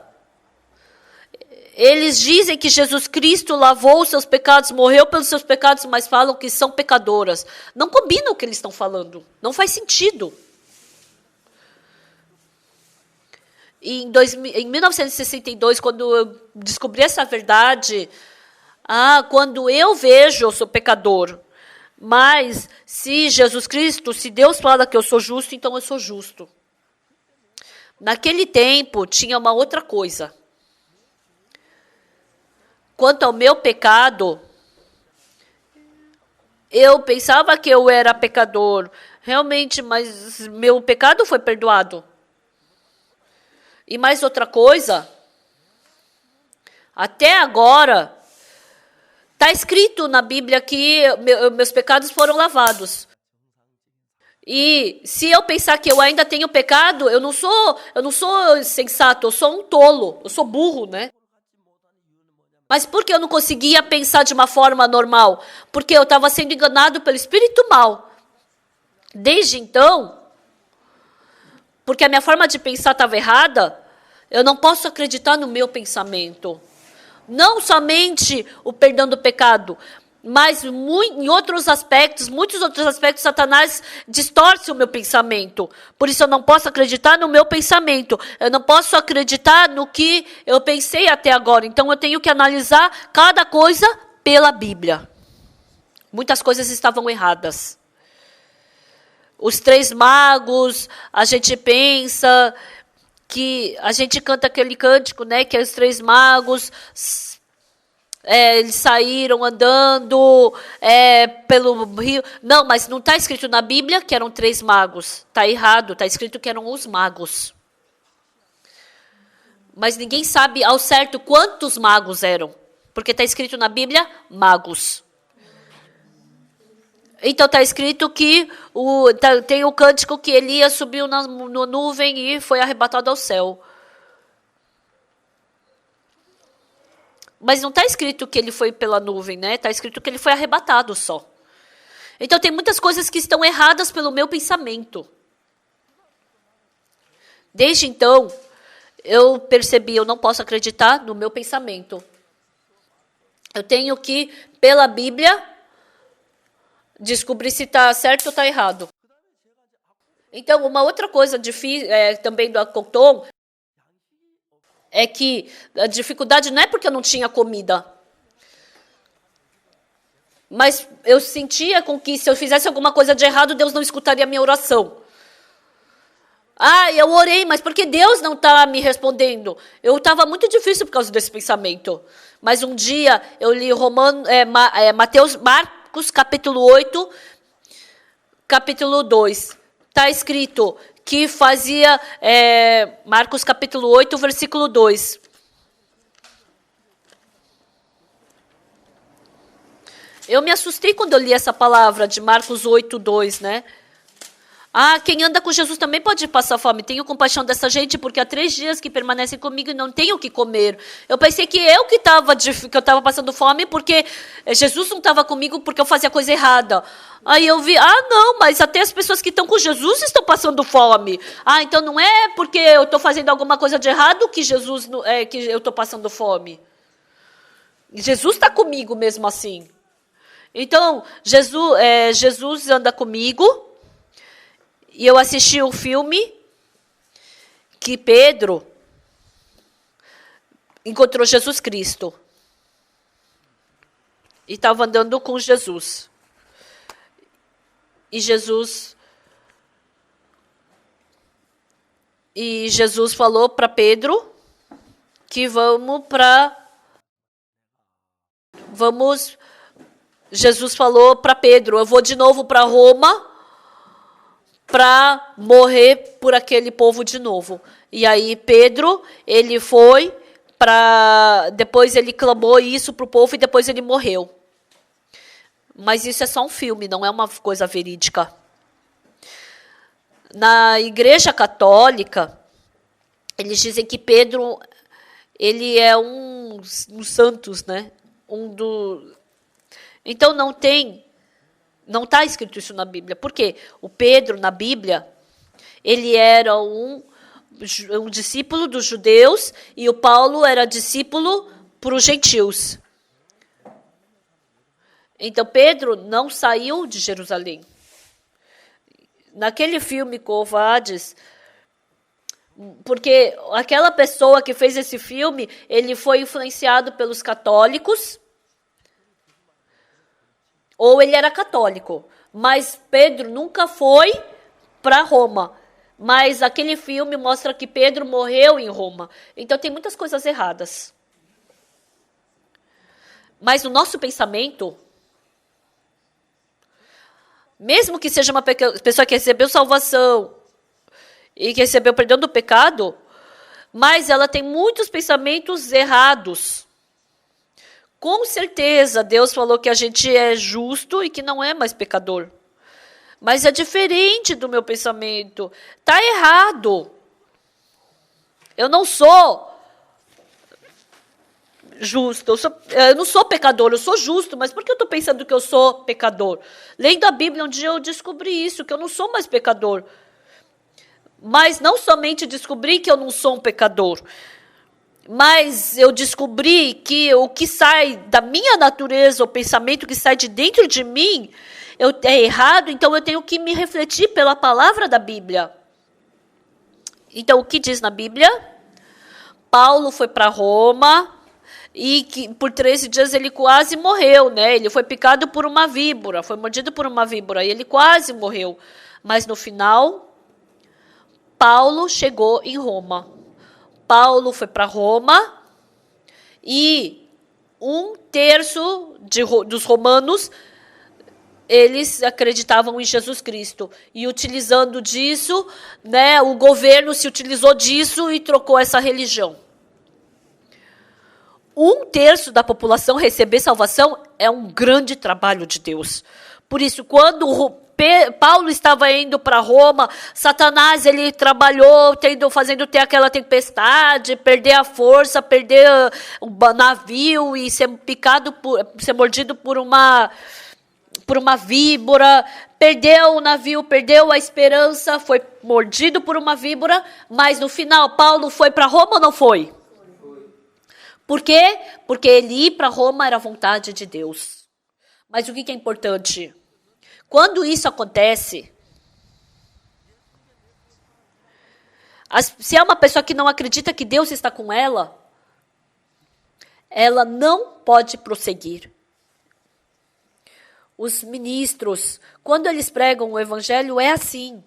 eles dizem que Jesus Cristo lavou os seus pecados, morreu pelos seus pecados, mas falam que são pecadoras. Não combina o que eles estão falando. Não faz sentido. Em 1962, quando eu descobri essa verdade, quando eu vejo, eu sou pecador. Mas se Jesus Cristo, se Deus fala que eu sou justo, então eu sou justo. Naquele tempo, tinha uma outra coisa. Quanto ao meu pecado, eu pensava que eu era pecador. Realmente, mas meu pecado foi perdoado. E mais outra coisa, até agora, está escrito na Bíblia que meus pecados foram lavados. E se eu pensar que eu ainda tenho pecado, eu não sou sensato, eu sou um tolo, eu sou burro, né? Mas por que eu não conseguia pensar de uma forma normal? Porque eu estava sendo enganado pelo espírito mal. Desde então, porque a minha forma de pensar estava errada, eu não posso acreditar no meu pensamento. Não somente o perdão do pecado, mas em outros aspectos, muitos outros aspectos, Satanás distorce o meu pensamento. Por isso eu não posso acreditar no meu pensamento. Eu não posso acreditar no que eu pensei até agora. Então eu tenho que analisar cada coisa pela Bíblia. Muitas coisas estavam erradas. Os 3 magos, a gente pensa que a gente canta aquele cântico, né, que é os 3 magos, eles saíram andando pelo rio. Não, mas não está escrito na Bíblia que eram 3 magos. Está errado, está escrito que eram os magos. Mas ninguém sabe ao certo quantos magos eram, porque está escrito na Bíblia, magos. Então está escrito que tem o cântico que Elias subiu na nuvem e foi arrebatado ao céu. Mas não está escrito que ele foi pela nuvem, né? Está escrito que ele foi arrebatado só. Então tem muitas coisas que estão erradas pelo meu pensamento. Desde então, eu percebi, eu não posso acreditar no meu pensamento. Eu tenho que, pela Bíblia, descobrir se está certo ou está errado. Então, uma outra coisa difícil também do Akoton é que a dificuldade não é porque eu não tinha comida. Mas eu sentia com que se eu fizesse alguma coisa de errado, Deus não escutaria a minha oração. Eu orei, mas por que Deus não está me respondendo? Eu estava muito difícil por causa desse pensamento. Mas um dia eu li Marcos capítulo 8, capítulo 2. Está escrito que fazia, Marcos capítulo 8, versículo 2. Eu me assustei quando eu li essa palavra de Marcos 8, 2, né? Quem anda com Jesus também pode passar fome. Tenho compaixão dessa gente, porque há 3 dias que permanecem comigo e não tenho o que comer. Eu pensei que eu que estava passando fome, porque Jesus não estava comigo porque eu fazia coisa errada. Aí eu vi, não, mas até as pessoas que estão com Jesus estão passando fome. Então não é porque eu estou fazendo alguma coisa de errado que que eu estou passando fome. Jesus está comigo mesmo assim. Então, Jesus anda comigo. E eu assisti um filme que Pedro encontrou Jesus Cristo. E estava andando com Jesus. E Jesus falou para Pedro que Jesus falou para Pedro, eu vou de novo para Roma para morrer por aquele povo de novo. E aí Pedro, ele foi depois ele clamou isso para o povo e depois ele morreu. Mas isso é só um filme, não é uma coisa verídica. Na Igreja Católica, eles dizem que Pedro, ele é um dos santos, né? Então não está escrito isso na Bíblia. Por quê? O Pedro, na Bíblia, ele era um discípulo dos judeus e o Paulo era discípulo para os gentios. Então, Pedro não saiu de Jerusalém. Naquele filme Covardes, porque aquela pessoa que fez esse filme, ele foi influenciado pelos católicos, ou ele era católico, mas Pedro nunca foi para Roma. Mas aquele filme mostra que Pedro morreu em Roma. Então tem muitas coisas erradas. Mas o nosso pensamento, mesmo que seja uma pessoa que recebeu salvação e que recebeu perdão do pecado, mas ela tem muitos pensamentos errados. Com certeza, Deus falou que a gente é justo e que não é mais pecador. Mas é diferente do meu pensamento. Está errado. Eu não sou justo. Eu não sou pecador, eu sou justo. Mas por que eu estou pensando que eu sou pecador? Lendo a Bíblia, um dia eu descobri isso, que eu não sou mais pecador. Mas não somente descobri que eu não sou um pecador, mas eu descobri que o que sai da minha natureza, o pensamento que sai de dentro de mim, é errado, então eu tenho que me refletir pela palavra da Bíblia. Então, o que diz na Bíblia? Paulo foi para Roma e que por 13 dias ele quase morreu, né? Ele foi picado por uma víbora, foi mordido por uma víbora e ele quase morreu. Mas no final, Paulo chegou em Roma. Paulo foi para Roma e 1/3 dos romanos, eles acreditavam em Jesus Cristo. E utilizando disso, né, o governo se utilizou disso e trocou essa religião. 1/3 da população receber salvação é um grande trabalho de Deus. Por isso, quando Paulo estava indo para Roma, Satanás ele trabalhou fazendo ter aquela tempestade, perder a força, perder o navio e ser mordido por uma víbora, perdeu o navio, perdeu a esperança, foi mordido por uma víbora, mas no final Paulo foi para Roma ou não foi? Por quê? Porque ele ir para Roma era a vontade de Deus. Mas o que é importante? Quando isso acontece, se é uma pessoa que não acredita que Deus está com ela não pode prosseguir. os ministros, quando eles pregam o evangelho, é assim.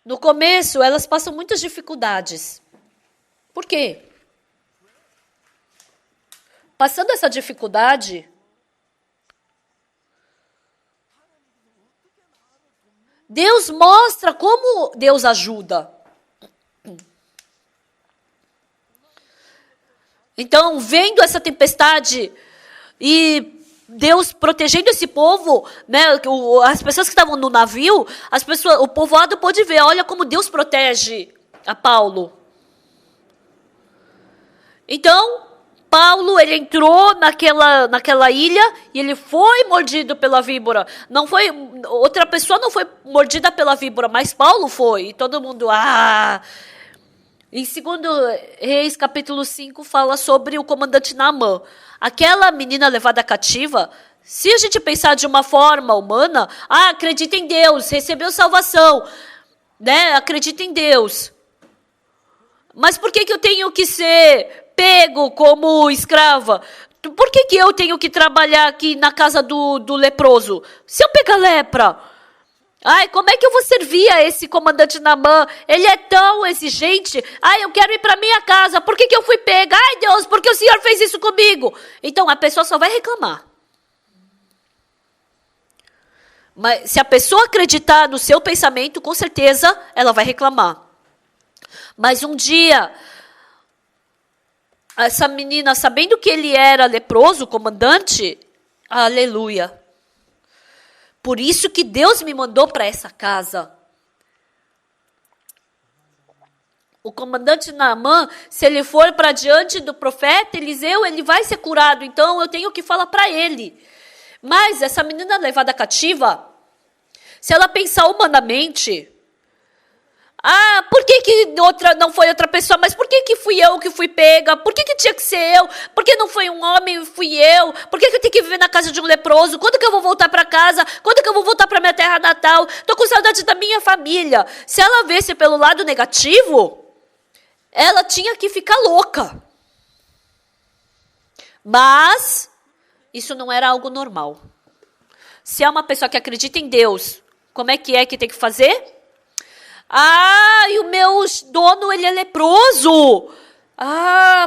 No começo, elas passam muitas dificuldades. Por quê? Passando essa dificuldade, Deus mostra como Deus ajuda. Então, vendo essa tempestade e Deus protegendo esse povo, né, as pessoas que estavam no navio, o povoado pôde ver, olha como Deus protege a Paulo. Então, Paulo, ele entrou naquela ilha e ele foi mordido pela víbora. Outra pessoa não foi mordida pela víbora, mas Paulo foi. E todo mundo, Em 2 Reis, capítulo 5, fala sobre o comandante Naamã. Aquela menina levada cativa, se a gente pensar de uma forma humana, acredita em Deus, recebeu salvação, né? Acredita em Deus. Mas por que eu tenho que ser pego como escrava? Por que eu tenho que trabalhar aqui na casa do leproso? Se eu pegar lepra... como é que eu vou servir a esse comandante Naamã? Ele é tão exigente. Eu quero ir para minha casa. Por que eu fui pega? Deus, porque o Senhor fez isso comigo? Então, a pessoa só vai reclamar. Mas se a pessoa acreditar no seu pensamento, com certeza, ela vai reclamar. Mas um dia, essa menina, sabendo que ele era leproso, o comandante, aleluia. Por isso que Deus me mandou para essa casa. O comandante Naamã, se ele for para diante do profeta Eliseu, ele vai ser curado. Então, eu tenho que falar para ele. Mas essa menina levada cativa, se ela pensar humanamente... por que não foi outra pessoa? Mas por que fui eu que fui pega? Por que tinha que ser eu? Por que não foi um homem e fui eu? Por que eu tenho que viver na casa de um leproso? Quando que eu vou voltar para casa? Quando que eu vou voltar para minha terra natal? Estou com saudade da minha família. Se ela visse pelo lado negativo, ela tinha que ficar louca. Mas isso não era algo normal. Se é uma pessoa que acredita em Deus, como é que tem que fazer? E o meu dono, ele é leproso.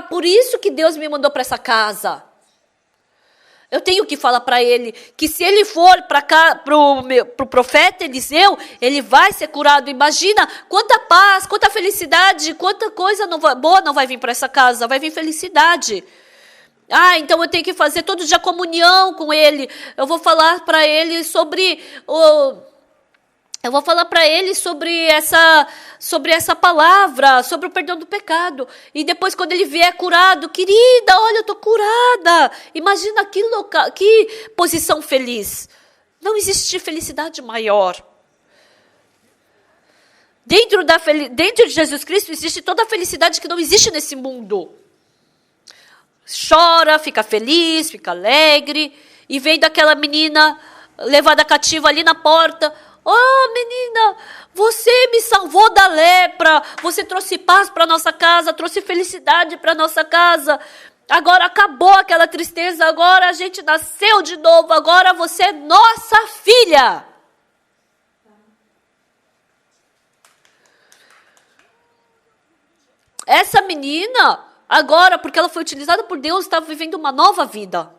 Por isso que Deus me mandou para essa casa. Eu tenho que falar para ele que se ele for para cá, pro profeta Eliseu, ele vai ser curado. Imagina quanta paz, quanta felicidade, quanta coisa boa não vai vir para essa casa. Vai vir felicidade. Então eu tenho que fazer todo dia comunhão com ele. Eu vou falar para ele sobre essa palavra, sobre o perdão do pecado. E depois, quando ele vier curado, querida, olha, eu estou curada. Imagina que posição feliz. Não existe felicidade maior. Dentro de Jesus Cristo existe toda a felicidade que não existe nesse mundo. Chora, fica feliz, fica alegre. E vendo aquela menina levada cativa ali na porta... menina, você me salvou da lepra, você trouxe paz para nossa casa, trouxe felicidade para nossa casa. Agora acabou aquela tristeza, agora a gente nasceu de novo, agora você é nossa filha. Essa menina, agora, porque ela foi utilizada por Deus, estava vivendo uma nova vida.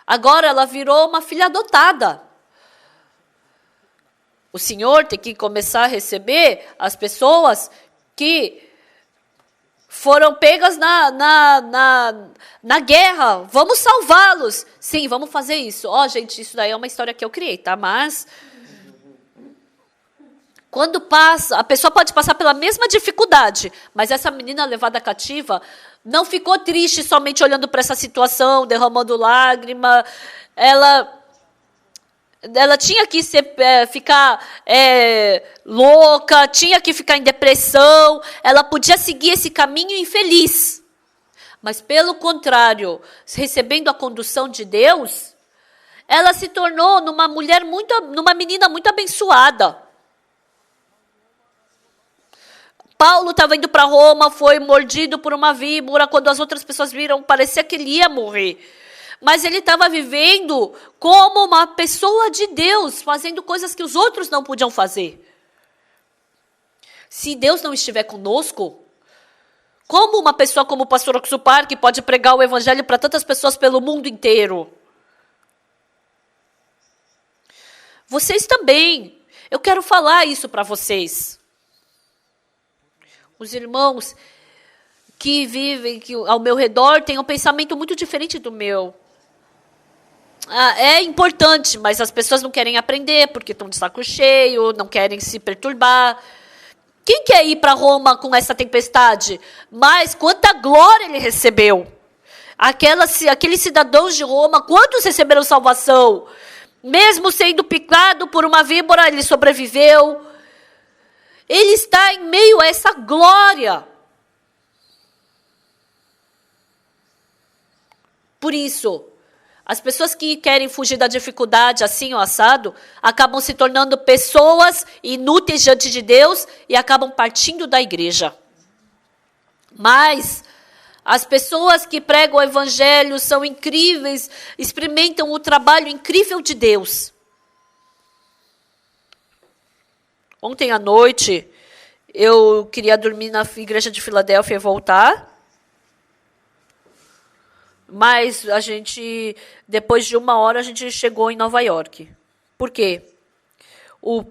Agora ela virou uma filha adotada. O Senhor tem que começar a receber as pessoas que foram pegas na guerra. Vamos salvá-los. Sim, vamos fazer isso. Gente, isso daí é uma história que eu criei, tá? Mas quando passa, a pessoa pode passar pela mesma dificuldade, mas essa menina levada cativa não ficou triste somente olhando para essa situação, derramando lágrima. Ela tinha que ficar louca, tinha que ficar em depressão, ela podia seguir esse caminho infeliz. Mas, pelo contrário, recebendo a condução de Deus, ela se tornou numa menina muito abençoada. Paulo estava indo para Roma, foi mordido por uma víbora. Quando as outras pessoas viram, parecia que ele ia morrer. Mas ele estava vivendo como uma pessoa de Deus, fazendo coisas que os outros não podiam fazer. Se Deus não estiver conosco, como uma pessoa como o pastor Oxupar, que pode pregar o evangelho para tantas pessoas pelo mundo inteiro? Vocês também. Eu quero falar isso para vocês. Os irmãos que vivem ao meu redor têm um pensamento muito diferente do meu. É importante, mas as pessoas não querem aprender porque estão de saco cheio, não querem se perturbar. Quem quer ir para Roma com essa tempestade? Mas quanta glória ele recebeu. Aqueles cidadãos de Roma, quantos receberam salvação? Mesmo sendo picado por uma víbora, ele sobreviveu. Ele está em meio a essa glória. Por isso, as pessoas que querem fugir da dificuldade, assim ou assado, acabam se tornando pessoas inúteis diante de Deus e acabam partindo da igreja. Mas as pessoas que pregam o evangelho são incríveis, experimentam o trabalho incrível de Deus. Ontem à noite, eu queria dormir na igreja de Filadélfia e voltar. Mas depois de 1 hora, a gente chegou em Nova York. Por quê? O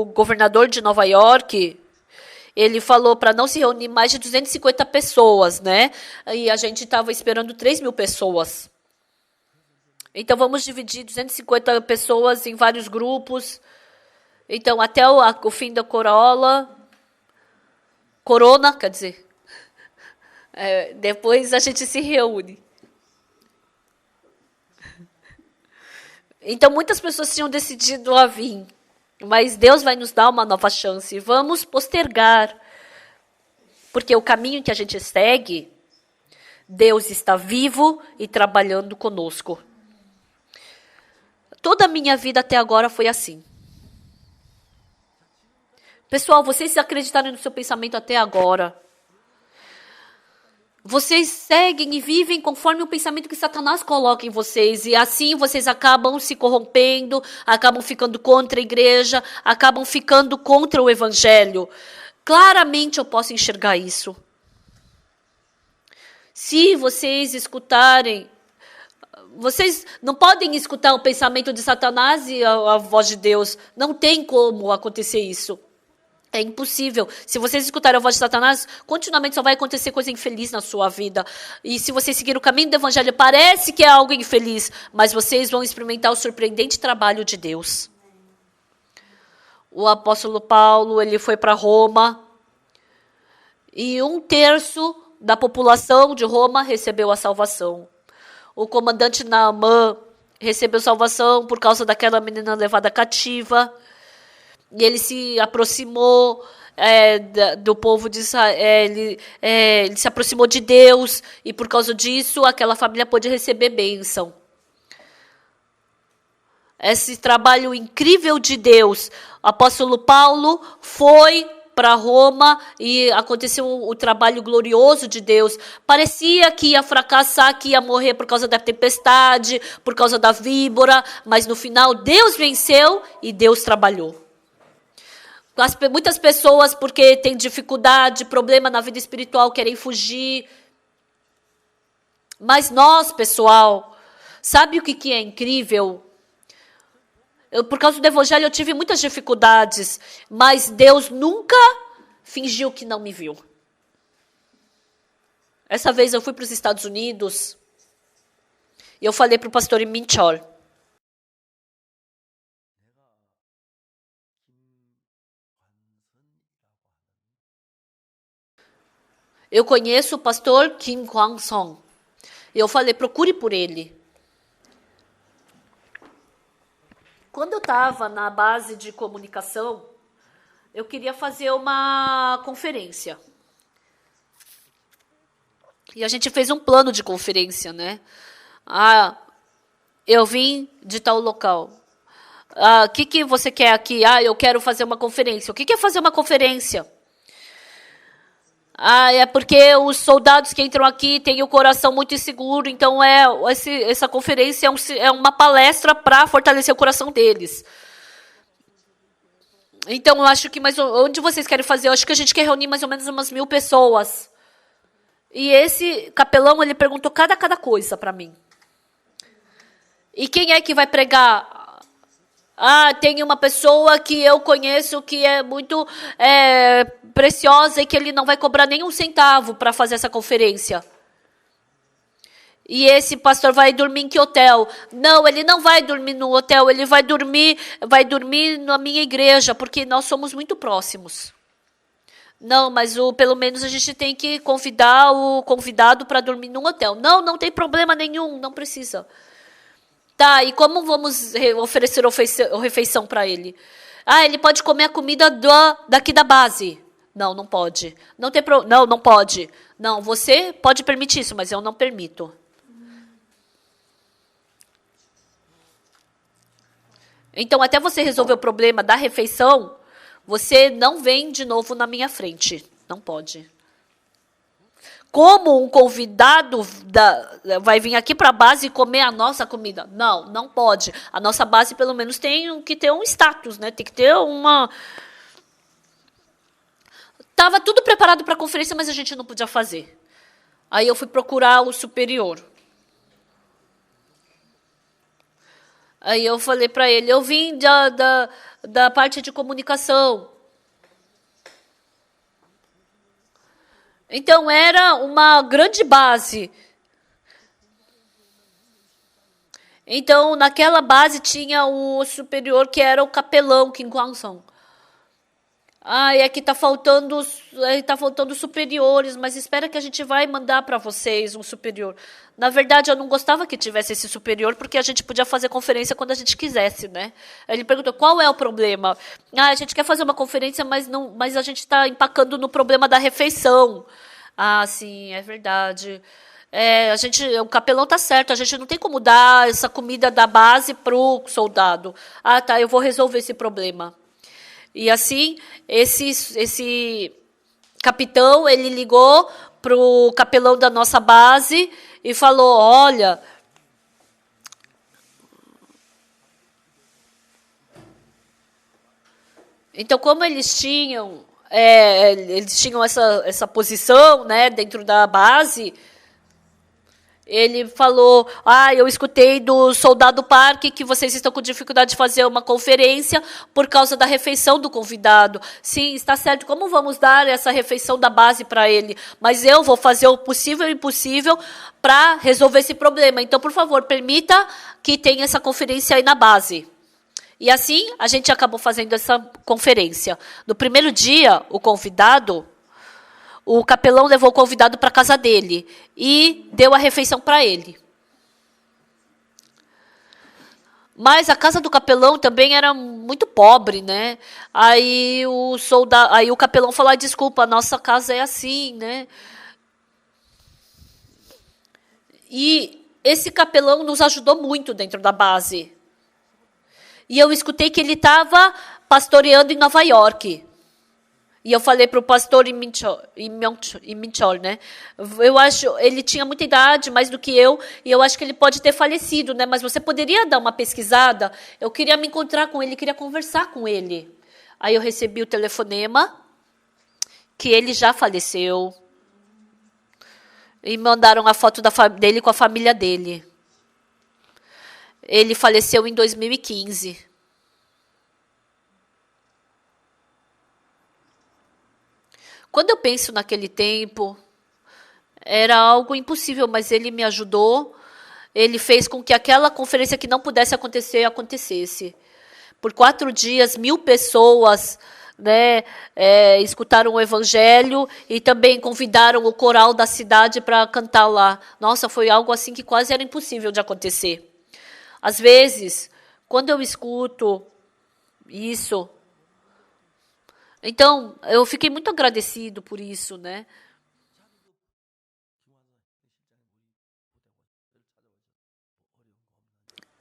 governador de Nova York, ele falou para não se reunir mais de 250 pessoas, né? E a gente estava esperando 3.000 pessoas. Então, vamos dividir 250 pessoas em vários grupos. Então, até o fim da corona, quer dizer. Depois a gente se reúne. Então, muitas pessoas tinham decidido a vir. Mas Deus vai nos dar uma nova chance. Vamos postergar. Porque o caminho que a gente segue, Deus está vivo e trabalhando conosco. Toda a minha vida até agora foi assim. Pessoal, vocês acreditaram no seu pensamento até agora. Vocês seguem e vivem conforme o pensamento que Satanás coloca em vocês. E assim vocês acabam se corrompendo, acabam ficando contra a igreja, acabam ficando contra o evangelho. Claramente eu posso enxergar isso. Se vocês escutarem, vocês não podem escutar o pensamento de Satanás e a voz de Deus. Não tem como acontecer isso. É impossível. Se vocês escutarem a voz de Satanás, continuamente só vai acontecer coisa infeliz na sua vida. E se vocês seguirem o caminho do evangelho, parece que é algo infeliz, mas vocês vão experimentar o surpreendente trabalho de Deus. O apóstolo Paulo, ele foi para Roma, e 1/3 da população de Roma recebeu a salvação. O comandante Naamã recebeu salvação por causa daquela menina levada cativa. E ele se aproximou do povo de Israel, ele se aproximou de Deus, e por causa disso, aquela família pôde receber bênção. Esse trabalho incrível de Deus. O apóstolo Paulo foi para Roma e aconteceu o trabalho glorioso de Deus. Parecia que ia fracassar, que ia morrer por causa da tempestade, por causa da víbora, mas no final Deus venceu e Deus trabalhou. Muitas pessoas, porque têm dificuldade, problema na vida espiritual, querem fugir. Mas nós, pessoal, sabe o que é incrível? Por causa do evangelho, eu tive muitas dificuldades, mas Deus nunca fingiu que não me viu. Essa vez eu fui para os Estados Unidos e eu falei para o pastor Minchol. Eu conheço o pastor Kim Kwang-song. Eu falei, procure por ele. Quando eu estava na base de comunicação, eu queria fazer uma conferência. E a gente fez um plano de conferência, né? Eu vim de tal local. O que você quer aqui? Eu quero fazer uma conferência. O que é fazer uma conferência? Ah, é porque os soldados que entram aqui têm o coração muito inseguro, então essa conferência é uma palestra para fortalecer o coração deles. Então, eu acho que onde vocês querem fazer? Eu acho que a gente quer reunir mais ou menos umas 1.000 pessoas. E esse capelão, ele perguntou cada coisa para mim. E quem é que vai pregar? Ah, tem uma pessoa que eu conheço que é muito preciosa e que ele não vai cobrar nenhum centavo para fazer essa conferência. E esse pastor vai dormir em que hotel? Não, ele não vai dormir no hotel, ele vai dormir na minha igreja, porque nós somos muito próximos. Não, mas pelo menos a gente tem que convidar o convidado para dormir num hotel. Não, não tem problema nenhum, não precisa. Tá, e como vamos oferecer refeição para ele? Ah, ele pode comer a comida daqui da base. Não, não pode. Não, não pode. Não, você pode permitir isso, mas eu não permito. Então, até você resolver o problema da refeição, você não vem de novo na minha frente. Não pode. Como um convidado vai vir aqui para a base e comer a nossa comida? Não, não pode. A nossa base, pelo menos, tem que ter um status, né? Tem que ter uma... Estava tudo preparado para a conferência, mas a gente não podia fazer. Aí eu fui procurar o superior. Aí eu falei para ele, eu vim da parte de comunicação. Então, era uma grande base. Então, naquela base tinha o superior, que era o capelão, Kim Kwang-song. Ah, e aqui tá faltando superiores, mas espera que a gente vai mandar para vocês um superior. Na verdade, eu não gostava que tivesse esse superior, porque a gente podia fazer conferência quando a gente quisesse, né? Ele perguntou, qual é o problema? Ah, a gente quer fazer uma conferência, mas a gente está empacando no problema da refeição. Ah, sim, é verdade. O capelão tá certo, a gente não tem como dar essa comida da base pro soldado. Ah, tá, eu vou resolver esse problema. E assim, esse capitão, ele ligou pro capelão da nossa base e falou, olha, então como eles tinham essa posição, né, dentro da base, ele falou, eu escutei do soldado Park que vocês estão com dificuldade de fazer uma conferência por causa da refeição do convidado. Sim, está certo, como vamos dar essa refeição da base para ele? Mas eu vou fazer o possível e o impossível para resolver esse problema. Então, por favor, permita que tenha essa conferência aí na base. E assim, a gente acabou fazendo essa conferência. No primeiro dia, o capelão levou o convidado para a casa dele e deu a refeição para ele. Mas a casa do capelão também era muito pobre, né? Aí o capelão falou, desculpa, a nossa casa é assim, né? E esse capelão nos ajudou muito dentro da base. E eu escutei que ele estava pastoreando em Nova York. E eu falei para o pastor em Minchol, né? Ele tinha muita idade, mais do que eu, e eu acho que ele pode ter falecido, né? Mas você poderia dar uma pesquisada? Eu queria me encontrar com ele, queria conversar com ele. Aí eu recebi o telefonema, que ele já faleceu. E mandaram a foto dele com a família dele. Ele faleceu em 2015. Quando eu penso naquele tempo, era algo impossível, mas ele me ajudou. Ele fez com que aquela conferência que não pudesse acontecer, acontecesse. Por 4 dias, 1.000 pessoas, né, escutaram o evangelho e também convidaram o coral da cidade para cantar lá. Nossa, foi algo assim que quase era impossível de acontecer. Às vezes, quando eu escuto isso, então, eu fiquei muito agradecido por isso, né?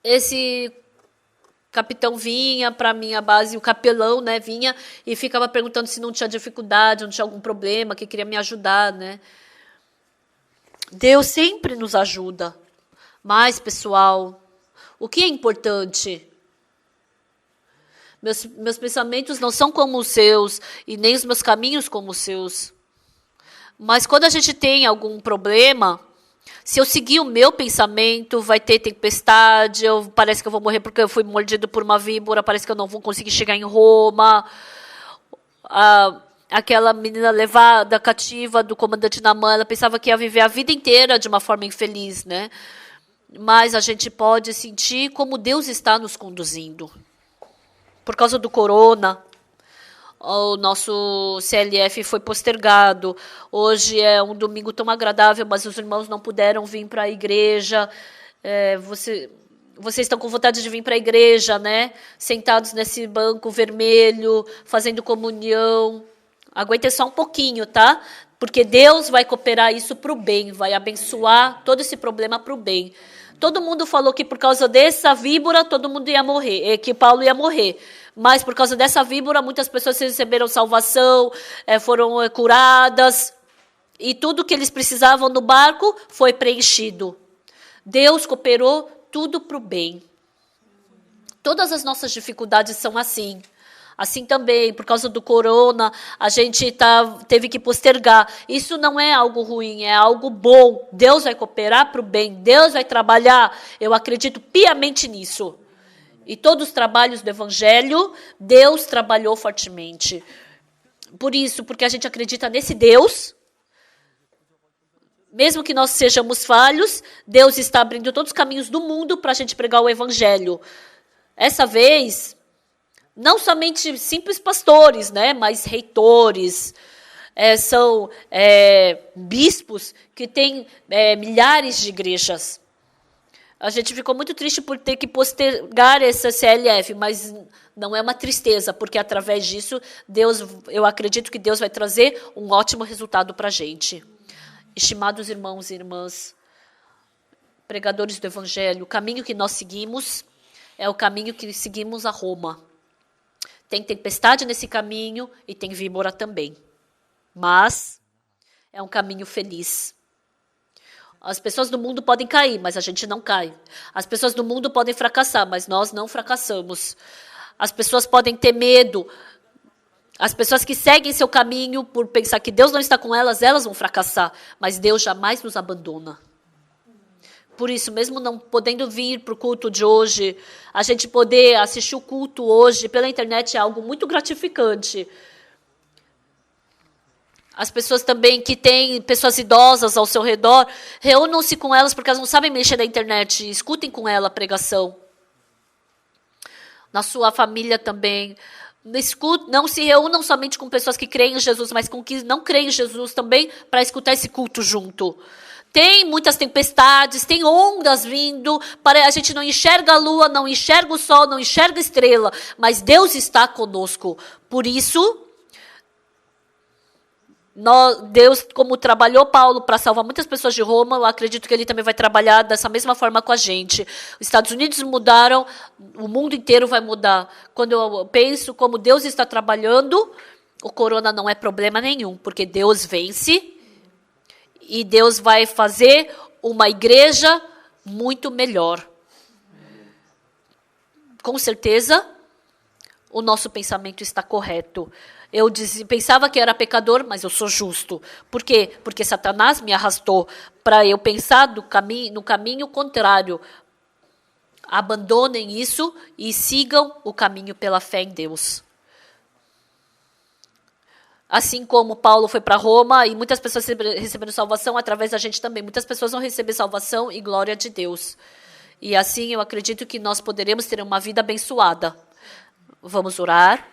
Esse capitão vinha para a minha base, o capelão, né, vinha e ficava perguntando se não tinha dificuldade, não tinha algum problema, que queria me ajudar, né. Deus sempre nos ajuda. Mas, pessoal, o que é importante? Meus pensamentos não são como os seus e nem os meus caminhos como os seus. Mas quando a gente tem algum problema, se eu seguir o meu pensamento, vai ter tempestade, parece que eu vou morrer porque eu fui mordido por uma víbora, parece que eu não vou conseguir chegar em Roma. Aquela menina levada cativa do comandante Naamã, ela pensava que ia viver a vida inteira de uma forma infeliz, né? Mas a gente pode sentir como Deus está nos conduzindo. Por causa do corona, o nosso CLF foi postergado. Hoje é um domingo tão agradável, mas os irmãos não puderam vir para a igreja. Vocês estão com vontade de vir para a igreja, né? Sentados nesse banco vermelho, fazendo comunhão. Aguentem só um pouquinho, tá? Porque Deus vai cooperar isso para o bem, vai abençoar todo esse problema para o bem. Todo mundo falou que por causa dessa víbora, todo mundo ia morrer, que Paulo ia morrer. Mas por causa dessa víbora, muitas pessoas receberam salvação, foram curadas. E tudo que eles precisavam no barco foi preenchido. Deus cooperou tudo para o bem. Todas as nossas dificuldades são assim. Assim também, por causa do corona, a gente teve que postergar. Isso não é algo ruim, é algo bom. Deus vai cooperar para o bem, Deus vai trabalhar. Eu acredito piamente nisso. E todos os trabalhos do Evangelho, Deus trabalhou fortemente. Por isso, porque a gente acredita nesse Deus, mesmo que nós sejamos falhos, Deus está abrindo todos os caminhos do mundo para a gente pregar o Evangelho. Essa vez, não somente simples pastores, né, mas reitores, são bispos que têm milhares de igrejas. A gente ficou muito triste por ter que postergar essa CLF, mas não é uma tristeza, porque através disso, eu acredito que Deus vai trazer um ótimo resultado para a gente. Estimados irmãos e irmãs, pregadores do Evangelho, o caminho que nós seguimos é o caminho que seguimos a Roma. Tem tempestade nesse caminho e tem víbora também. Mas é um caminho feliz. As pessoas do mundo podem cair, mas a gente não cai. As pessoas do mundo podem fracassar, mas nós não fracassamos. As pessoas podem ter medo. As pessoas que seguem seu caminho por pensar que Deus não está com elas, elas vão fracassar. Mas Deus jamais nos abandona. Por isso, mesmo não podendo vir para o culto de hoje, a gente poder assistir o culto hoje pela internet é algo muito gratificante. As pessoas também que têm pessoas idosas ao seu redor, reúnam-se com elas porque elas não sabem mexer na internet. Escutem com ela a pregação. Na sua família também. Não se reúnam somente com pessoas que creem em Jesus, mas com que não creem em Jesus também para escutar esse culto junto. Tem muitas tempestades, tem ondas vindo, a gente não enxerga a lua, não enxerga o sol, não enxerga a estrela, mas Deus está conosco. Por isso, Deus, como trabalhou Paulo para salvar muitas pessoas de Roma, eu acredito que ele também vai trabalhar dessa mesma forma com a gente. Os Estados Unidos mudaram, o mundo inteiro vai mudar. Quando eu penso como Deus está trabalhando, o corona não é problema nenhum, porque Deus vence e Deus vai fazer uma igreja muito melhor. Com certeza, o nosso pensamento está correto. Eu pensava que era pecador, mas eu sou justo. Por quê? Porque Satanás me arrastou para eu pensar no caminho contrário. Abandonem isso e sigam o caminho pela fé em Deus. Assim como Paulo foi para Roma e muitas pessoas receberam salvação, através da gente também. Muitas pessoas vão receber salvação e glória de Deus. E assim eu acredito que nós poderemos ter uma vida abençoada. Vamos orar.